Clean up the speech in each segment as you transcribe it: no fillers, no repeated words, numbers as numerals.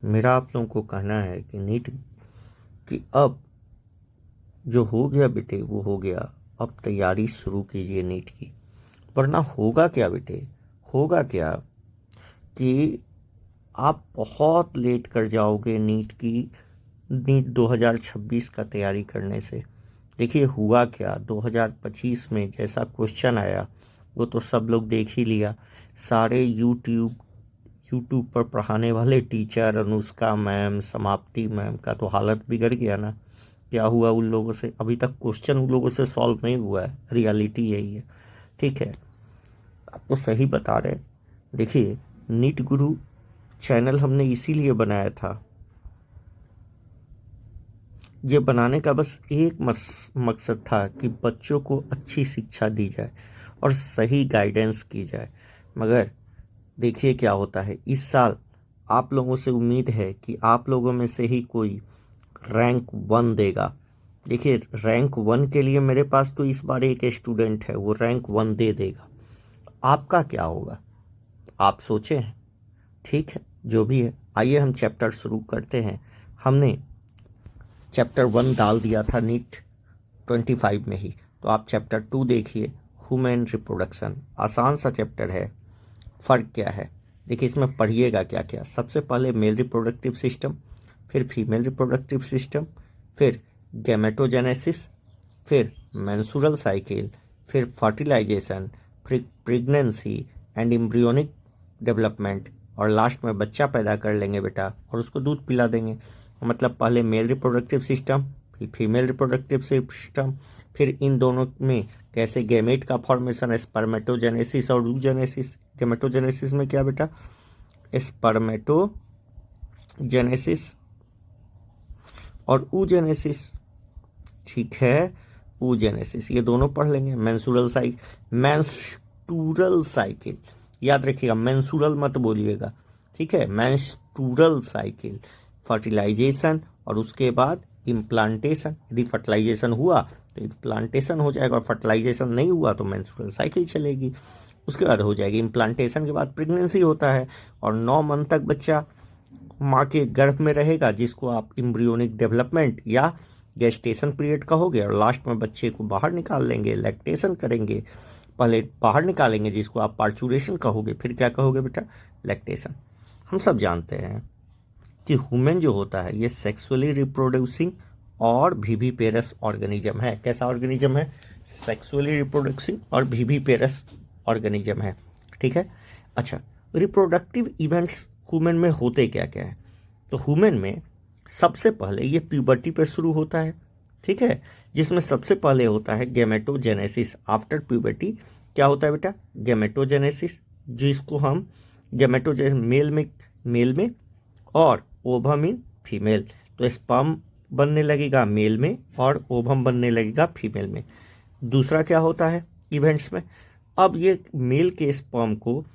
मेरा आप लोगों को कहना है कि नीट कि अब जो हो गया बेटे वो हो गया। अब तैयारी शुरू कीजिए नीट की, वरना होगा क्या बेटे, होगा क्या कि आप बहुत लेट कर जाओगे नीट 2026 का तैयारी करने से। देखिए हुआ क्या, 2025 में जैसा क्वेश्चन आया वो तो सब लोग देख ही लिया। सारे यूट्यूब पर पढ़ाने वाले टीचर, अनुष्का मैम, समाप्ति मैम का तो हालत बिगड़ गया ना। क्या हुआ उन लोगों से, अभी तक क्वेश्चन उन लोगों से सॉल्व नहीं हुआ है। रियलिटी यही है। ठीक है, आपको सही बता रहे। देखिए, नीट गुरु चैनल हमने इसीलिए बनाया था। ये बनाने का बस एक मकसद था कि बच्चों को अच्छी शिक्षा दी जाए और सही गाइडेंस की जाए। मगर देखिए क्या होता है, इस साल आप लोगों से उम्मीद है कि आप लोगों में से ही कोई रैंक 1 देगा। देखिए, रैंक 1 के लिए मेरे पास तो इस बार एक स्टूडेंट है, वो रैंक 1 दे देगा। आपका क्या होगा, आप सोचे हैं? ठीक है, जो भी है, आइए हम चैप्टर शुरू करते हैं। हमने चैप्टर 1 डाल दिया था नीट 25 में ही, तो आप चैप्टर 2 देखिए, ह्यूमन रिप्रोडक्शन। आसान सा चैप्टर है। फ़र्क क्या है, देखिए इसमें पढ़िएगा क्या क्या। सबसे पहले मेल रिप्रोडक्टिव सिस्टम, फिर फीमेल रिप्रोडक्टिव सिस्टम, फिर गैमेटोजेनेसिस, फिर मेंस्ट्रुअल साइकिल, फिर फर्टिलाइजेशन, फिर प्रेगनेंसी एंड एम्ब्रियोनिक डेवलपमेंट, और लास्ट में बच्चा पैदा कर लेंगे बेटा और उसको दूध पिला देंगे। मतलब पहले मेल रिप्रोडक्टिव सिस्टम, फिर फीमेल रिप्रोडक्टिव सिस्टम, फिर इन दोनों में कैसे गैमेट का फॉर्मेशन, स्पर्मेटोजेनेसिस और oogenesis। गैमेटोजेनेसिस में क्या बेटा, स्पर्मेटोजेनेसिस और oogenesis। ठीक है, oogenesis ये दोनों पढ़ लेंगे। मेंस्ट्रुअल साइकिल याद रखिएगा, मेंस्ट्रुअल मत बोलिएगा। ठीक है, मेंस्ट्रुअल साइकिल, फर्टिलाइजेशन और उसके बाद इम्प्लांटेशन। यदि फर्टिलाइजेशन हुआ तो इम्प्लांटेशन हो जाएगा, और फर्टिलाइजेशन नहीं हुआ तो मेंस्ट्रुअल साइकिल चलेगी। उसके बाद हो जाएगी इम्प्लांटेशन के बाद प्रेगनेंसी होता है, और 9 मंथ तक बच्चा माँ के गर्भ में रहेगा, जिसको आप एम्ब्रियोनिक डेवलपमेंट या गेस्टेशन पीरियड कहोगे, और लास्ट में बच्चे को बाहर निकाल लेंगे, लैक्टेशन करेंगे। पहले बाहर निकालेंगे जिसको आप पार्चुरेशन कहोगे, फिर क्या कहोगे बेटा, लैक्टेशन। हम सब जानते हैं कि ह्यूमन जो होता है ये सेक्सुअली रिप्रोड्यूसिंग और विविपेरस ऑर्गेनिज्म है। कैसा ऑर्गेनिज्म है, सेक्सुअली रिप्रोड्यूसिंग और विविपेरस ऑर्गेनिज्म है। ठीक है, अच्छा, रिप्रोडक्टिव इवेंट्स ह्यूमन में होते क्या क्या है। तो ह्यूमन में सबसे पहले ये प्यूबर्टी पे शुरू होता है। ठीक है, जिसमें सबसे पहले होता है गैमेटोजेनेसिस। आफ्टर प्यूबर्टी क्या होता है बेटा, गैमेटोजेनेसिस, जिसको हम मेल में और ओवम इन फीमेल। तो स्पर्म बनने लगेगा मेल में और ओवम बनने लगेगा फीमेल में। दूसरा क्या होता है इवेंट्स में, अब ये मेल के स्पर्म को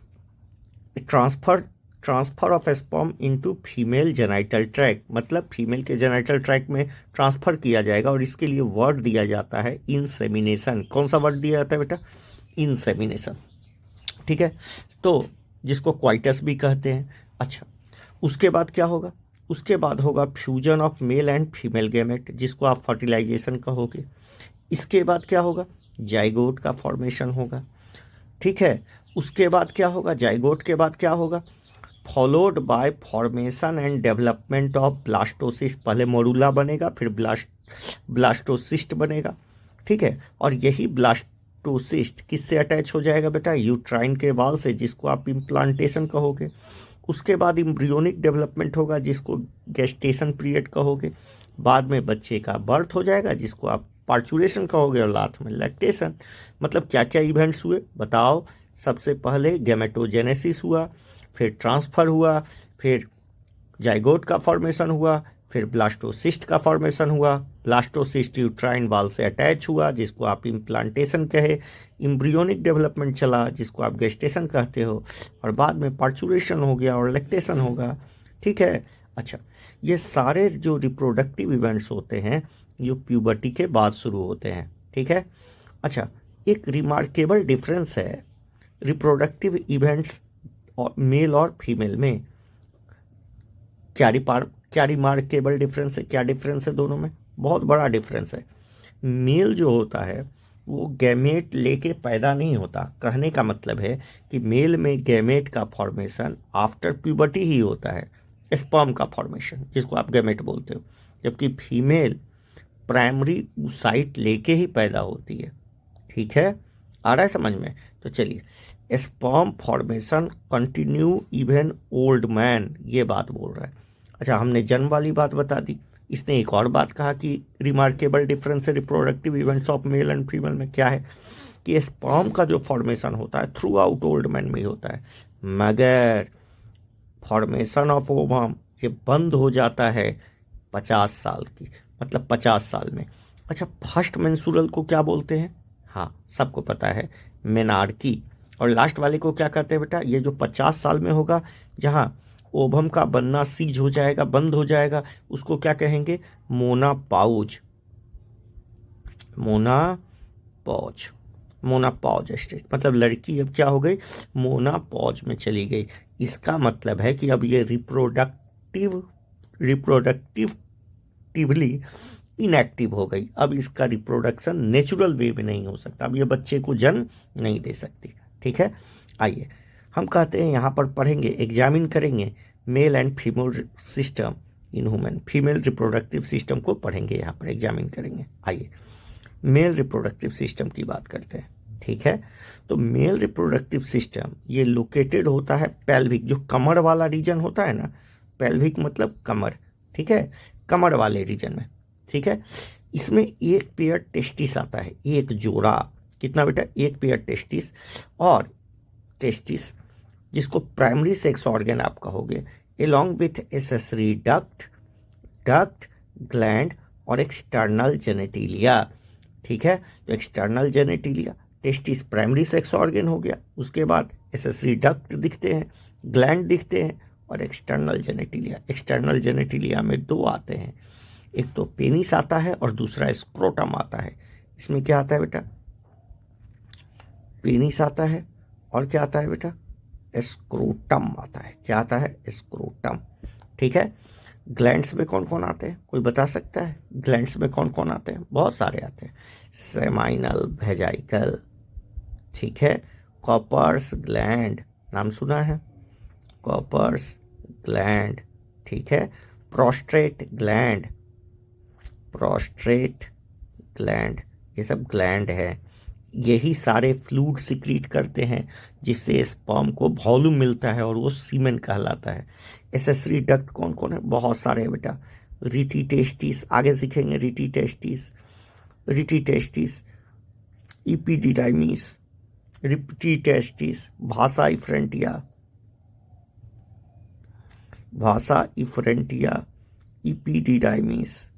transfer of sperm into female genital tract, मतलब फीमेल के जेनाइटल ट्रैक में ट्रांसफर किया जाएगा, और इसके लिए वर्ड दिया जाता है इंसेमिनेशन। कौन सा वर्ड दिया जाता है बेटा, इंसेमिनेशन। ठीक है, तो जिसको क्वाइटस भी कहते हैं। अच्छा, उसके बाद क्या होगा, उसके बाद होगा fusion of male and female gamete, जिसको आप फर्टिलाइजेशन कहोगे। इसके बाद क्या होगा, जाइगोट का फॉर्मेशन होगा। ठीक है, उसके बाद क्या होगा, जाइगोट के बाद क्या होगा, followed by formation and development of blastocyst. पहले मोरूला बनेगा, फिर ब्लास्टोसिस्ट बनेगा। ठीक है, और यही ब्लास्टोसिस्ट किससे अटैच हो जाएगा बेटा, यूट्राइन के वाल से, जिसको आप इम्प्लांटेशन कहोगे। उसके बाद इम्ब्रियोनिक डेवलपमेंट होगा, जिसको गेस्टेशन पीरियड कहोगे। बाद में बच्चे का बर्थ हो जाएगा, जिसको आप पार्चुरेशन कहोगे, और लास्ट में लैक्टेशन। मतलब क्या क्या इवेंट्स हुए बताओ। सबसे पहले गैमेटोजेनेसिस हुआ, फिर ट्रांसफ़र हुआ, फिर जाइगोट का फॉर्मेशन हुआ, फिर ब्लास्टोसिस्ट का फॉर्मेशन हुआ। ब्लास्टोसिस्ट यूट्राइन बाल से अटैच हुआ, जिसको आप इम्प्लांटेशन कहे। इम्ब्रियोनिक डेवलपमेंट चला, जिसको आप गेस्टेशन कहते हो, और बाद में पार्चुरेशन हो गया और लैक्टेशन होगा। ठीक है, अच्छा, ये सारे जो रिप्रोडक्टिव इवेंट्स होते हैं ये प्यूबर्टी के बाद शुरू होते हैं। ठीक है, अच्छा, एक रिमार्केबल डिफरेंस है रिप्रोडक्टिव इवेंट्स और मेल और फीमेल में। क्या रिमार्केबल डिफरेंस है, क्या डिफरेंस है दोनों में? बहुत बड़ा डिफरेंस है। मेल जो होता है वो गैमेट लेके पैदा नहीं होता। कहने का मतलब है कि मेल में गैमेट का फॉर्मेशन आफ्टर प्यूबर्टी ही होता है, स्पर्म का फॉर्मेशन जिसको आप गैमेट बोलते हो, जबकि फीमेल प्राइमरी साइट लेके ही पैदा होती है। ठीक है, आ रहा है समझ में? तो चलिए, sperm formation continue even old man, ये बात बोल रहा है। अच्छा, हमने जन्म वाली बात बता दी। इसने एक और बात कहा कि रिमार्केबल डिफरेंस है reproductive events of male and female में। क्या है कि स्पर्म का जो फॉर्मेशन होता है थ्रू आउट ओल्ड मैन में ही होता है, मगर फॉर्मेशन ऑफ ओवम ये बंद हो जाता है 50 साल की, मतलब 50 साल में। अच्छा, फर्स्ट मेंस्ट्रुअल को क्या बोलते हैं? हाँ, सबको पता है, मेनार्की। और लास्ट वाले को क्या कहते हैं बेटा? ये जो 50 साल में होगा, जहाँ ओवम का बनना सीज हो जाएगा, बंद हो जाएगा, उसको क्या कहेंगे? मोनापाउज। मोनापॉज, मोनापॉज स्टेज, मतलब लड़की अब क्या हो गई? मोनापॉज में चली गई। इसका मतलब है कि अब ये रिप्रोडक्टिवली इनएक्टिव हो गई। अब इसका रिप्रोडक्शन नेचुरल वे में नहीं हो सकता, अब ये बच्चे को जन्म नहीं दे सकती। ठीक है, आइए हम कहते हैं यहाँ पर पढ़ेंगे, एग्जामिन करेंगे male and female system in human. Female reproductive system को पढ़ेंगे, यहाँ पर एग्जामिन करेंगे। आइए मेल रिप्रोडक्टिव सिस्टम की बात करते हैं। ठीक है, तो मेल रिप्रोडक्टिव सिस्टम ये लोकेटेड होता है पेल्विक, जो कमर वाला रीजन होता है ना, पेल्विक मतलब कमर। ठीक है, कमर वाले रीजन में। ठीक है, इसमें एक पेयर टेस्टिस आता है, एक जोड़ा। कितना बेटा? एक पेयर टेस्टिस। और टेस्टिस जिसको प्राइमरी सेक्स ऑर्गन आप कहोगे, along with accessory duct, gland और एक्सटर्नल जेनेटिलिया। ठीक है, तो external genitalia, testis primary sex organ हो गया, उसके बाद एसेसरी डक्ट दिखते हैं, ग्लैंड दिखते हैं और एक्सटर्नल जेनेटिलिया। एक्सटर्नल जेनेटिलिया में दो आते हैं, एक तो पेनिस आता है और दूसरा स्क्रोटम आता है। इसमें क्या आता है बेटा? पेनिस आता है और क्या आता है बेटा? स्क्रोटम आता है। क्या आता है? स्क्रोटम। ठीक है, ग्लैंड्स में कौन कौन आते हैं? कोई बता सकता है? ग्लैंड्स में कौन कौन आते हैं? बहुत सारे आते हैं, सेमाइनल, वेजाइकल। ठीक है, कॉपर्स ग्लैंड, नाम सुना है? Cowper's gland. ठीक है, प्रोस्टेट ग्लैंड, ये सब ग्लैंड है। यही सारे फ्लूइड सिक्रीट करते हैं जिससे स्पर्म को वॉल्यूम मिलता है और वो सीमेन कहलाता है। एसेसरी डक्ट कौन कौन है? बहुत सारे हैं बेटा। रिटी टेस्टिस, आगे सीखेंगे रिटी टेस्टिस, इपीडिडाइमिस, रिटी टेस्टिस, भासा इफ्रेंटिया, इपीडिडाइमिस,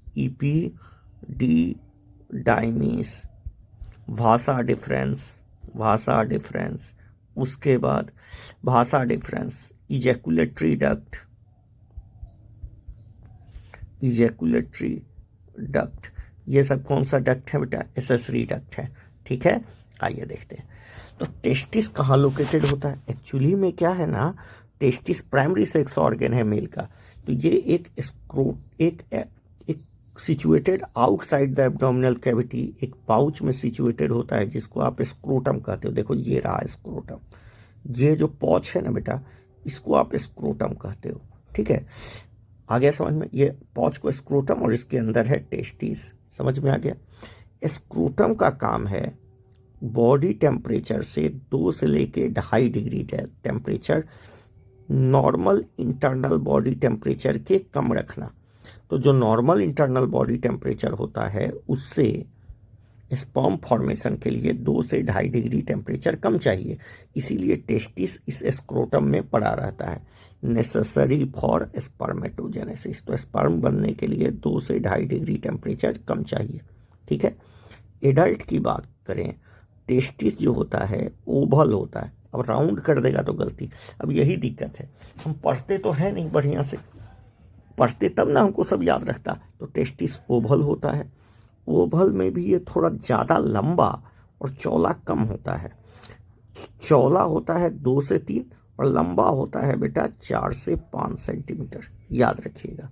भाषा डिफरेंस। उसके बाद भाषा डिफरेंस, इजैकुलेटरी डक्ट, ये सब कौन सा डक्ट है बेटा? एसेसरी डक्ट है। ठीक है, आइए देखते हैं। तो टेस्टिस कहाँ लोकेटेड होता है? एक्चुअली में क्या है ना, टेस्टिस प्राइमरी सेक्स ऑर्गन है मेल का, तो ये एक situated outside the abdominal cavity, एक पाउच में सिचुएटेड होता है जिसको आप स्क्रोटम कहते हो। देखो ये रहा स्क्रोटम, ये जो पॉच है ना बेटा, इसको आप स्क्रोटम कहते हो। ठीक है, आ गया समझ में? ये पॉच को स्क्रोटम और इसके अंदर है टेस्टिस, समझ में आ गया? स्क्रोटम का काम है बॉडी टेम्परेचर से 2 से लेके 2.5 degree temperature normal internal body temperature के कम रखना। तो जो नॉर्मल इंटरनल बॉडी टेम्परेचर होता है उससे स्पर्म फॉर्मेशन के लिए 2 से 2.5 डिग्री टेम्परेचर कम चाहिए, इसीलिए टेस्टिस इस स्क्रोटम में पड़ा रहता है, नेसेसरी फॉर स्पर्मेटोजेनेसिस। तो स्पर्म बनने के लिए 2 से 2.5 डिग्री टेम्परेचर कम चाहिए। ठीक है, एडल्ट की बात करें, टेस्टिस जो होता है ओवल होता है। अब राउंड कर देगा तो गलती। अब यही दिक्कत है, हम पढ़ते तो है नहीं बढ़िया से, पढ़ते तब ना हमको सब याद रखता। तो टेस्टिस ओवल होता है, ओवल में भी ये थोड़ा ज़्यादा लंबा और चौड़ा कम होता है। चौड़ा होता है 2 से 3 और लंबा होता है बेटा 4 से 5 सेंटीमीटर, याद रखिएगा।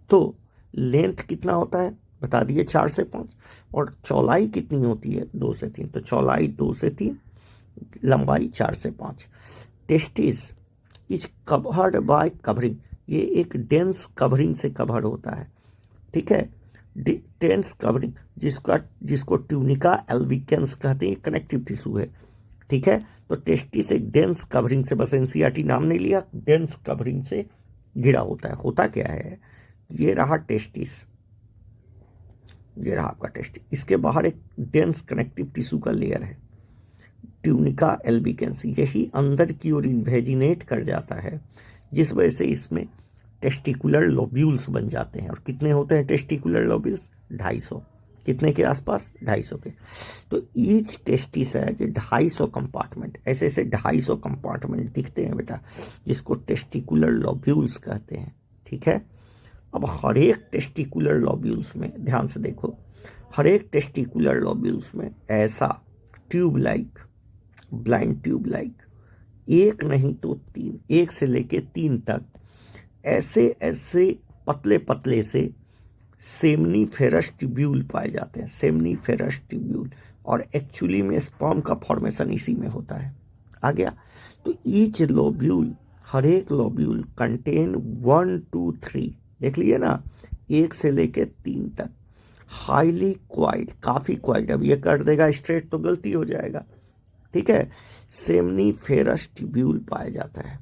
तो लेंथ कितना होता है बता दिए 4 से 5, और चौड़ाई कितनी होती है 2 से 3, तो चौड़ाई 2 से 3, लंबाई 4 से 5। Testis is covered bye covering, ये एक डेंस कवरिंग से कवर होता है, ठीक है, डेंस कवरिंग, जिसको ट्यूनिका एल्बिकेंस कहते हैं, कनेक्टिव टिश्यू है, ठीक है। तो टेस्टिस एक डेंस कवरिंग से, बस एनसीईआरटी नाम नहीं लिया, डेंस कवरिंग से घिरा होता है। होता क्या है, ये रहा टेस्टिस, ये रहा आपका टेस्टिस, इसके बाहर एक डेंस कनेक्टिव टिश्यू का लेयर है, ट्यूनिका एल्बिकेंस, यही अंदर की ओर इन्वेजिनेट कर जाता है, जिस वजह से इसमें टेस्टिकुलर लोब्यूल्स बन जाते हैं। और कितने होते हैं टेस्टिकुलर लोब्यूल्स, 250, कितने के आसपास, 250 के। तो ईच टेस्टिस है जो 250 कंपार्टमेंट, ऐसे ऐसे 250 कंपार्टमेंट दिखते हैं बेटा, जिसको टेस्टिकुलर लोब्यूल्स कहते हैं, ठीक है। अब हर एक टेस्टिकुलर लोब्यूल्स में ध्यान से देखो, हर एक टेस्टिकुलर लोब्यूल्स में ऐसा tube like, blind tube like, एक नहीं तो 3, 1 से लेके 3 तक ऐसे ऐसे पतले पतले से सेमनीफेरस ट्यूब्यूल पाए जाते हैं, सेमनीफेरस ट्यूब्यूल, और एक्चुअली में स्पर्म का फॉर्मेशन इसी में होता है। आ गया। तो ईच लोब्यूल, हर एक लोब्यूल कंटेन 1 2 3, देख लिए ना, 1 से लेके 3 तक, हाईली क्वाइड, काफ़ी क्वाइड, अब ये कर देगा स्ट्रेट तो गलती हो जाएगा, ठीक है। सेमनीफेरस ट्यूब्यूल पाया जाता है,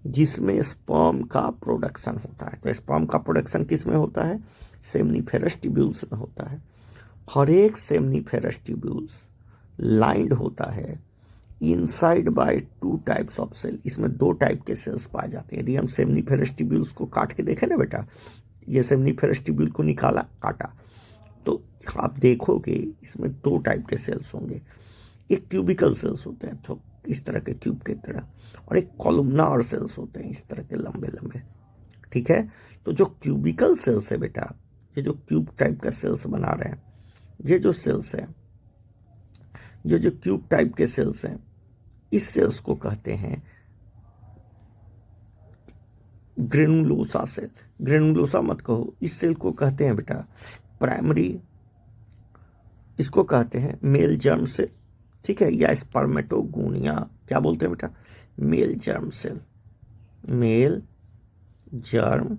जिसमें स्पर्म का प्रोडक्शन होता है। तो स्पर्म का प्रोडक्शन किस में होता है, सेमनीफेरस ट्यूब्यूल्स में होता है। हर एक सेमनीफेरस ट्यूब्यूल्स लाइंड होता है inside by 2 types of cell, इसमें 2 टाइप के सेल्स पाए जाते हैं। यदि हम सेमनीफेरस ट्यूब्यूल्स को काट के देखें ना बेटा, ये सेमनीफेरस ट्यूब्यूल को निकाला, काटा, तो आप देखोगे इसमें 2 टाइप के सेल्स होंगे। एक क्यूबिकल सेल्स होते हैं तो इस तरह के क्यूब की तरह, और एक कॉलमनार सेल्स होते हैं इस तरह के लंबे लंबे, ठीक है। तो जो क्यूबिकल सेल्स है बेटा, ये जो क्यूब टाइप का सेल्स बना रहे हैं, ये जो सेल्स है, ये जो क्यूब टाइप के सेल्स हैं, इस सेल्स को कहते हैं ग्रेनुलोसा सेल। ग्रेनुलोसा मत कहो, इस सेल को कहते हैं बेटा प्राइमरी, इसको कहते हैं मेल जर्म सेल, ठीक है, या स्पर्मेटोगोनिया, क्या बोलते हैं बेटा, male germ cell, male germ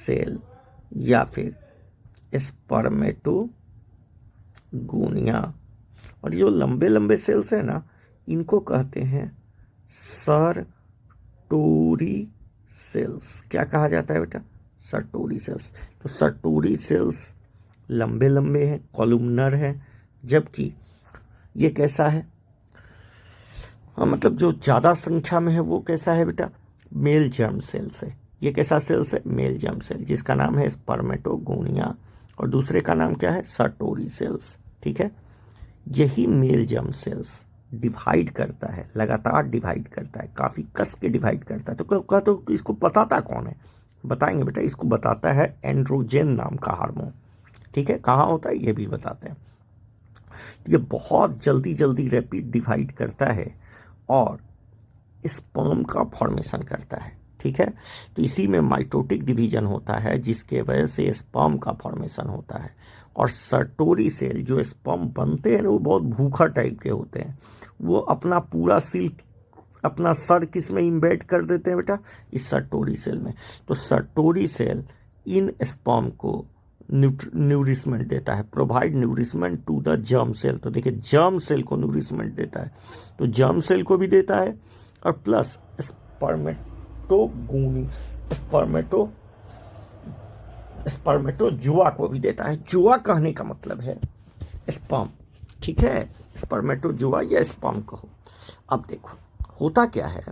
cell, या फिर स्पर्मेटोगोनिया। और जो लंबे लंबे सेल्स हैं ना, इनको कहते हैं सर्टोरी सेल्स। क्या कहा जाता है बेटा, सर्टोरी सेल्स। तो सर्टोरी सेल्स लंबे लंबे हैं, कॉलमनर है, जबकि ये कैसा है, हाँ मतलब जो ज़्यादा संख्या में है वो कैसा है बेटा, मेल जर्म सेल्स है। ये कैसा सेल्स है, मेल जर्म सेल, जिसका नाम है स्पर्मेटोगोनिया, और दूसरे का नाम क्या है, सर्टोरी सेल्स, ठीक है। यही मेल जर्म सेल्स डिवाइड करता है, लगातार डिवाइड करता है, काफ़ी कस के डिवाइड करता है। तो इसको बताता कौन है, बताएंगे बेटा, इसको बताता है एंड्रोजन नाम का हार्मोन, ठीक है। कहाँ होता है ये भी बताते हैं। ये बहुत जल्दी जल्दी रैपिड डिवाइड करता है और स्पर्म का फॉर्मेशन करता है, ठीक है। तो इसी में माइटोटिक डिवीजन होता है, जिसके वजह से स्पर्म का फॉर्मेशन होता है। और सर्टोरी सेल, जो स्पर्म बनते हैं ना, वो बहुत भूखा टाइप के होते हैं, वो अपना पूरा सिल्क, अपना सर किस में इम्बेड कर देते हैं बेटा, इस सर्टोरी सेल में। तो सर्टोरी सेल इन स्पर्म को न्यूरिशमेंट देता है, provide nourishment to the germ cell. तो देखिए जर्म सेल को न्यूरिशमेंट देता है, तो जर्म सेल को भी देता है, और प्लस स्पर्मेटोजुआ को भी देता है। जुआ कहने का मतलब है स्पर्म, ठीक है, स्पर्मेटोजुआ या स्पर्म कहो। अब देखो होता क्या है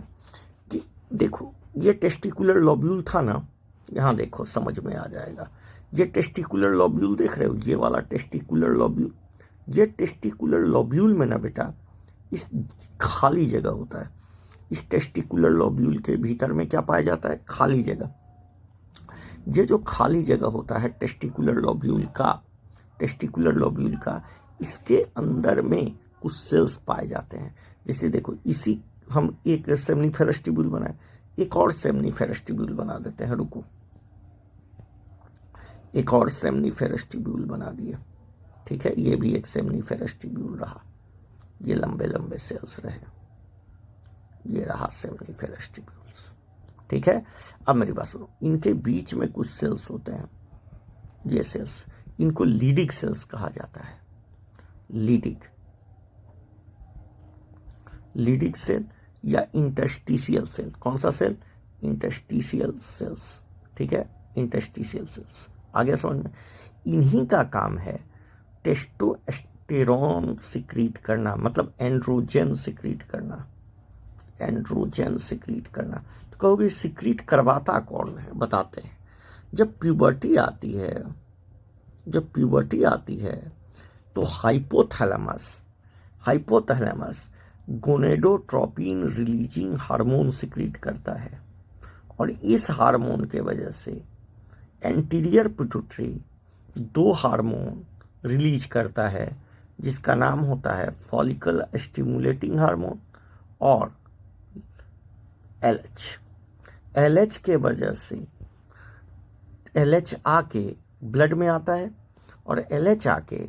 कि देखो ये टेस्टिकुलर लोब्यूल था ना, यहाँ देखो समझ में आ जाएगा। ये टेस्टिकुलर लोब्यूल देख रहे हो, ये वाला टेस्टिकुलर लोब्यूल, ये टेस्टिकुलर लोब्यूल में ना बेटा इस खाली जगह होता है। इस टेस्टिकुलर लोब्यूल के भीतर में क्या पाया जाता है, खाली जगह। ये जो खाली जगह होता है टेस्टिकुलर लोब्यूल का, इसके अंदर में कुछ सेल्स पाए जाते हैं। जैसे देखो इसी हम एक सेमनीफेरस ट्यूब्यूल बनाए, एक और सेमनीफेरस ट्यूब्यूल बना देते हैं, रुको, एक और सेमनीफेरस ट्यूब्यूल बना दिए, ठीक है, ये भी एक सेमनीफेरस ट्यूब्यूल रहा, ये लंबे लंबे सेल्स रहे, ये रहा सेमनीफेरस ट्यूब्यूल्स, ठीक है। अब मेरी बात सुनो, इनके बीच में कुछ सेल्स होते हैं, ये सेल्स, इनको लीडिंग सेल्स कहा जाता है, लीडिंग सेल या इंटरस्टिशियल सेल। कौन सा सेल? इंटरस्टिशियल सेल्स, ठीक है, इंटरस्टिशियल सेल्स। आगे समझ में, इन्हीं का काम है टेस्टोस्टेरोन सिक्रीट करना, मतलब एंड्रोजन सिक्रीट करना, एंड्रोजन सिक्रीट करना। तो कहोगे सिक्रीट करवाता कौन है, बताते हैं। जब प्यूबर्टी आती है, जब प्यूबर्टी आती है तो hypothalamus gonadotropin releasing hormone secrete करता है, और इस हार्मोन के वजह से एंटीरियर पिट्यूटरी 2 हार्मोन रिलीज करता है, जिसका नाम होता है फॉलिकल स्टिमुलेटिंग हार्मोन और LH के वजह से LH आके ब्लड में आता है, और LH आके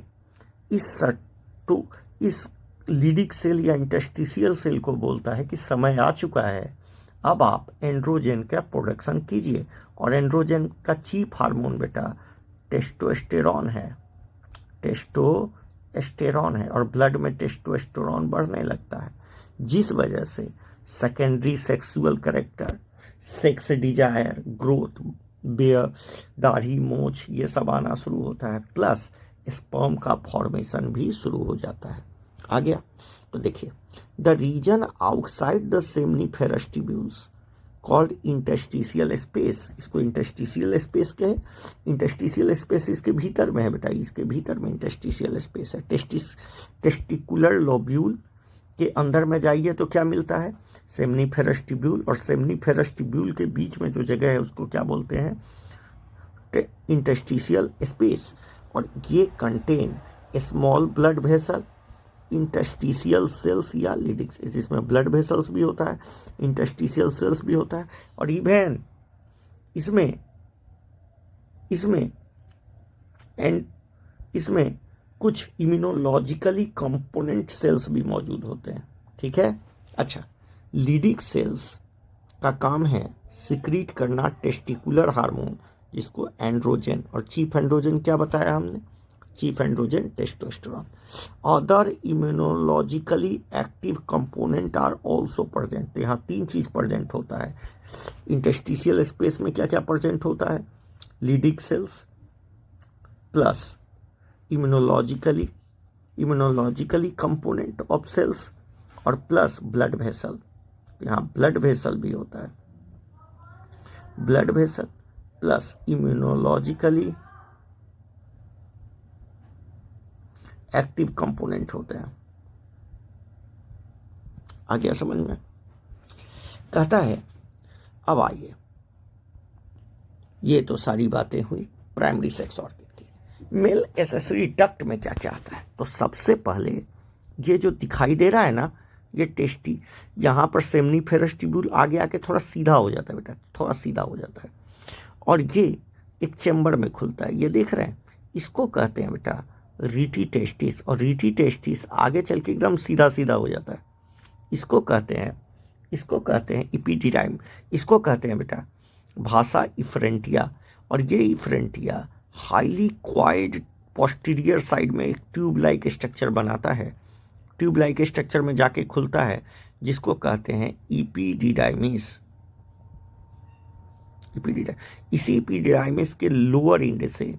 इस लीडिंग सेल या इंटरस्टिशियल सेल को बोलता है कि समय आ चुका है, अब आप एंड्रोजन का प्रोडक्शन कीजिए। और एंड्रोजन का चीफ हार्मोन बेटा टेस्टोस्टेरोन है, टेस्टोस्टेरोन है, और ब्लड में टेस्टोस्टेरोन बढ़ने लगता है, जिस वजह से secondary sexual character, sex desire, growth, beard, दाढ़ी, मोछ, ये सब आना शुरू होता है, प्लस स्पर्म का फॉर्मेशन भी शुरू हो जाता है। आ गया? तो देखिए, the reason outside the seminiferous tubules called interstitial space, इसको इंटरस्टिशियल स्पेस कहे। इंटरस्टिशियल स्पेस इसके भीतर में है बेटा, इसके भीतर में इंटरस्टिशियल स्पेस है। टेस्टिकुलर लोब्यूल के अंदर में जाइए तो क्या मिलता है? सेमनीफेरस ट्यूब्यूल, और सेमनीफेरस ट्यूब्यूल के बीच में जो जगह है उसको क्या बोलते हैं? Interstitial space. और ये contain small blood vessel, interstitial cells या लीडिंग सेल्स, जिसमें ब्लड वेसल्स भी होता है, इंटरस्टिशियल सेल्स भी होता है, और इवन इसमें कुछ इम्यूनोलॉजिकली कंपोनेंट सेल्स भी मौजूद होते हैं, ठीक है। अच्छा, लीडिंग सेल्स का काम है सिक्रीट करना टेस्टिकुलर हार्मोन, जिसको एंड्रोजन, और चीफ एंड्रोजन क्या बताया हमने? Chief androgen testosterone. Other immunologically active component are also present. तो यहाँ 3 चीज प्रेजेंट होता है। इंटरस्टिशियल स्पेस में क्या क्या प्रेजेंट होता है? Leydig cells plus immunologically component of cells, और प्लस ब्लड वेसल। यहाँ ब्लड वेसल भी होता है, blood vessel plus immunologically active component होते हैं। आ गया समझ में? कहता है, अब आइए, ये तो सारी बातें हुई प्राइमरी सेक्स ऑर्गन की। मेल एसेसरी डक्ट में क्या क्या आता है? तो सबसे पहले ये जो दिखाई दे रहा है ना, ये टेस्टी, यहाँ पर सेमनीफेरस ट्यूब्यूल आगे आके थोड़ा सीधा हो जाता है बेटा, थोड़ा सीधा हो जाता है, और ये एक चैम्बर में खुलता है, ये देख रहे हैं, इसको कहते हैं बेटा रीटी टेस्टिस। और रीटी टेस्टिस आगे चल के एकदम सीधा सीधा हो जाता है, इसको कहते हैं इपीडिडाइम, इसको कहते हैं बेटा भाषा इफ्रेंटिया। और ये इफ्रेंटिया हाईली क्वाइड पोस्टीरियर साइड में एक ट्यूब लाइक स्ट्रक्चर बनाता है, ट्यूब लाइक स्ट्रक्चर में जाके खुलता है, जिसको कहते हैं इपीडिडाइमिस। इसी इपीडिडाइमिस के लोअर एंड से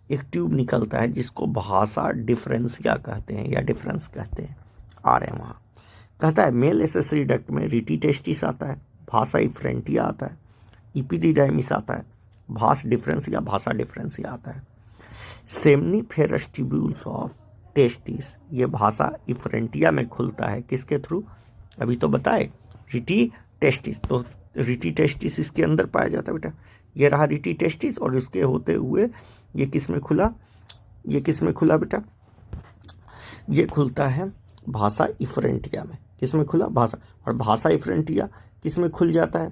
एक ट्यूब निकलता है, जिसको भाषा डिफरेंसिया कहते हैं या डिफरेंस कहते हैं। आ रहे हैं वहाँ। कहता है मेल एसेसरी डक्ट में रीटी टेस्टिस आता है, भाषा इफ्रेंटिया आता है, इपीडिडाइमिस आता है, भाषा डिफरेंसिया आता है। सेमनीफेरस ट्यूब्यूल्स ऑफ टेस्टिस, ये भाषा इफ्रेंटिया में खुलता है, किसके थ्रू? अभी तो बताए रीटी टेस्टिस। तो रीटी टेस्टिस इसके अंदर पाया जाता है बेटा, ये रहा रीटी टेस्टिस, और इसके होते हुए ये किस में खुला? ये किस में खुला बेटा? ये खुलता है भाषा इफ्रेंटिया में। किस में खुला, भाषा, और भाषा इफ्रंटिया किस में खुल जाता है,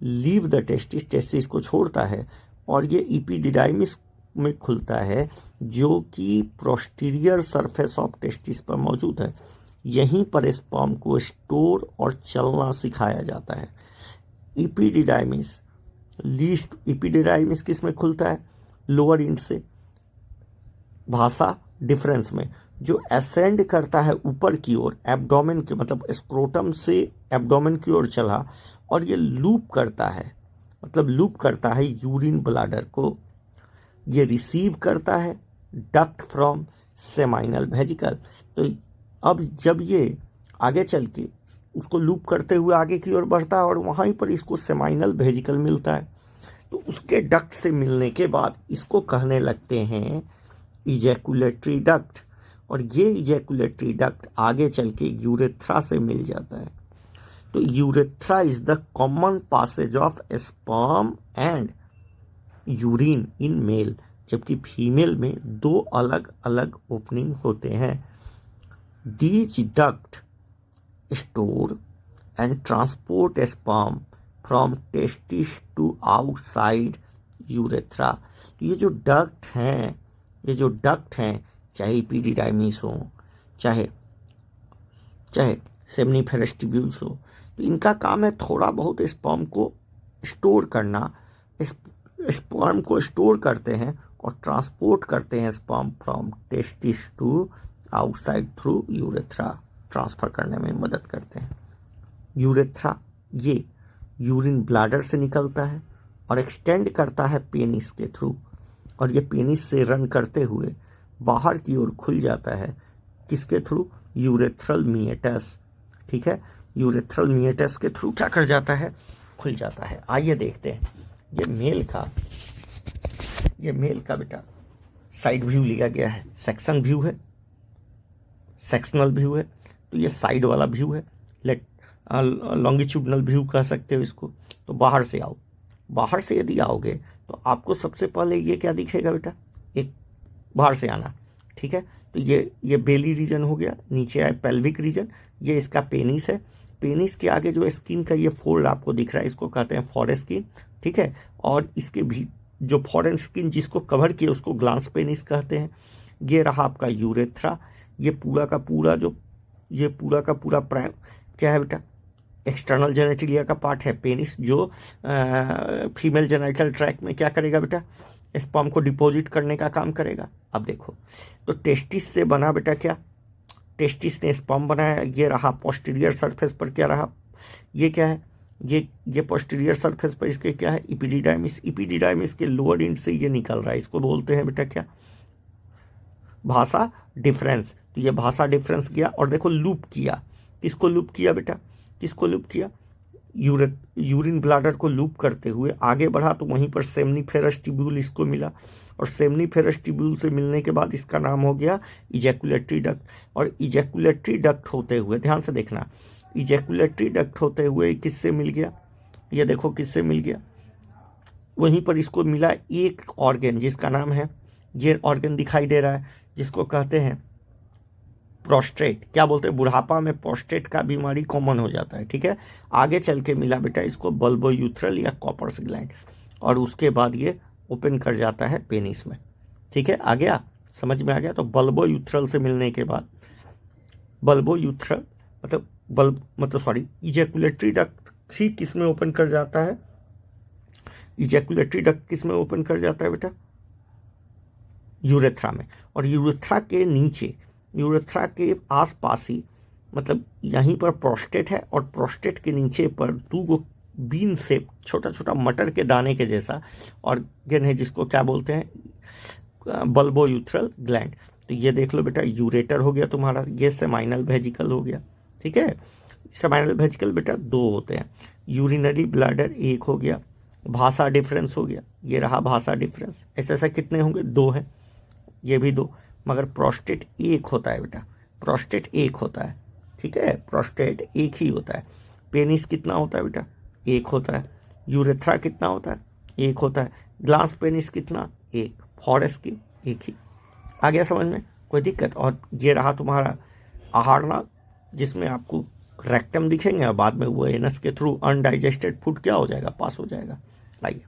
लीव द टेस्टिस, टेस्टिस को छोड़ता है, और ये इपीडिडाइमिस में खुलता है जो कि प्रोस्टीरियर सरफेस ऑफ टेस्टिस पर मौजूद है। यहीं पर स्पर्म को स्टोर और चलना सिखाया जाता है। इपीडिडाइमिस, लीस्ट इपीडिडाइमिस किस में खुलता है, लोअर इंड से, भाषा डिफरेंस में, जो असेंड करता है ऊपर की ओर एब्डोमेन के, मतलब स्क्रोटम से एब्डोमेन की ओर चला, और ये लूप करता है, मतलब लूप करता है यूरिन ब्लाडर को। ये रिसीव करता है डक्ट फ्रॉम सेमाइनल वेजिकल। तो अब जब ये आगे चल के उसको लूप करते हुए आगे की ओर बढ़ता है और वहीं पर इसको सेमाइनल वेजिकल मिलता है, तो उसके डक्ट से मिलने के बाद इसको कहने लगते हैं इजैकुलेटरी डक्ट, और ये इजैकुलेटरी डक्ट आगे चल के यूरेथ्रा से मिल जाता है। तो urethra is the common passage of sperm and urine in male, जबकि फीमेल में दो अलग अलग ओपनिंग होते हैं। These duct store and transport sperm from testis to outside urethra. ये जो डक्ट हैं, चाहे इपीडिडाइमिस हो, चाहे सेमनीफेरस ट्यूब्यूल्स हो, तो इनका काम है थोड़ा बहुत स्पर्म को स्टोर करना। स्पर्म को स्टोर करते हैं और ट्रांसपोर्ट करते हैं sperm from testis to outside through urethra, transfer करने में मदद करते हैं। यूरेथ्रा ये यूरिन ब्लैडर से निकलता है और एक्सटेंड करता है पेनिस के थ्रू, और ये पेनिस से रन करते हुए बाहर की ओर खुल जाता है, किसके थ्रू, यूरेथ्रल मिएटस। ठीक है, यूरेथ्रल मिएटस के थ्रू क्या कर जाता है, खुल जाता है। आइए देखते हैं ये मेल का बेटा साइड व्यू लिया गया है, सेक्शन व्यू है, सेक्शनल व्यू है, तो ये साइड वाला व्यू है, लॉन्गिट्यूडनल व्यू कह सकते हो इसको। तो बाहर से आओ, बाहर से यदि आओगे तो आपको सबसे पहले ये क्या दिखेगा बेटा, एक बाहर से आना। ठीक है, तो ये बेली रीजन हो गया, नीचे आए पेल्विक रीजन, ये इसका पेनिस है। पेनिस के आगे जो स्किन का ये फोल्ड आपको दिख रहा है, इसको कहते हैं फॉरेस्किन। ठीक है, और इसके भी जो फॉरेन स्किन जिसको कवर किया उसको ग्लांस पेनिस कहते हैं। ये रहा आपका यूरेथ्रा, ये पूरा का पूरा प्राइम क्या है बेटा, एक्सटर्नल जेनेटिलिया का पार्ट है पेनिस, जो फीमेल जेनाइटल ट्रैक्ट में क्या करेगा बेटा, स्पर्म को डिपॉजिट करने का काम करेगा। अब देखो, तो टेस्टिस से बना बेटा क्या, टेस्टिस ने स्पर्म बनाया, ये रहा पोस्टीरियर सरफेस पर क्या रहा, ये क्या है, ये पोस्टीरियर सरफेस पर इसके क्या है, इपीडिडाइमिस। इपीडिडाइमिस के लोअर एंड से ये निकल रहा है, इसको बोलते हैं बेटा क्या, भाषा डिफरेंस। तो ये भाषा डिफरेंस गया और देखो लूप किया, किसको लूप किया बेटा, किसको लूप किया, यूरिन ब्लैडर को लूप करते हुए आगे बढ़ा, तो वहीं पर सेमनीफेरस ट्यूब्यूल इसको मिला, और सेमनीफेरस ट्यूब्यूल से मिलने के बाद इसका नाम हो गया इजैकुलेटरी डक्ट। और इजैकुलेटरी डक्ट होते हुए, ध्यान से देखना, इजैकुलेटरी डक्ट होते हुए किससे मिल गया, ये देखो किससे मिल गया, वहीं पर इसको मिला एक ऑर्गन जिसका नाम है, ये ऑर्गन दिखाई दे रहा है जिसको कहते हैं प्रोस्टेट। क्या बोलते हैं, बुढ़ापा में प्रोस्टेट का बीमारी कॉमन हो जाता है। ठीक है, आगे चल के मिला बेटा इसको बल्बोयूथ्रल या कॉपर्स ग्लैंड, और उसके बाद ये ओपन कर जाता है पेनिस में। ठीक है, आ गया, समझ में आ गया। तो बल्बोयूथ्रल से मिलने के बाद बल्बोयूथ्रल इजैकुलेटरी डक्ट ही किस में ओपन कर जाता है, इजैकुलेटरी डक्ट किस में ओपन कर जाता है बेटा, यूरेथ्रा में। और यूरेथ्रा के नीचे, यूरेथ्रा के आसपास ही, मतलब यहीं पर प्रोस्टेट है, और प्रोस्टेट के नीचे पर दो बीन से छोटा छोटा मटर के दाने के जैसा ऑर्गन है जिसको क्या बोलते हैं, बल्बोयूथ्रल ग्लैंड। तो ये देख लो बेटा, यूरेटर हो गया तुम्हारा, ये सेमाइनल वेजिकल हो गया। ठीक है, सेमाइनल वेजिकल बेटा दो होते हैं, यूरिनरी ब्लैडर एक हो गया, भाषा डिफरेंस हो गया, ये रहा भाषा डिफरेंस। ऐसा कितने होंगे, दो हैं, ये भी दो, मगर प्रोस्टेट एक होता है बेटा, प्रोस्टेट एक होता है। ठीक है, प्रोस्टेट एक ही होता है। पेनिस कितना होता है बेटा, एक होता है। यूरेथ्रा कितना होता है, एक होता है। ग्लास पेनिस कितना, एक। फॉरेस्किन एक ही। आ गया समझ में, कोई दिक्कत। और ये रहा तुम्हारा आहार नाल, जिसमें आपको रेक्टम दिखेंगे और बाद में वो एनस के थ्रू अनडाइजेस्टेड फूड क्या हो जाएगा, पास हो जाएगा। आइए,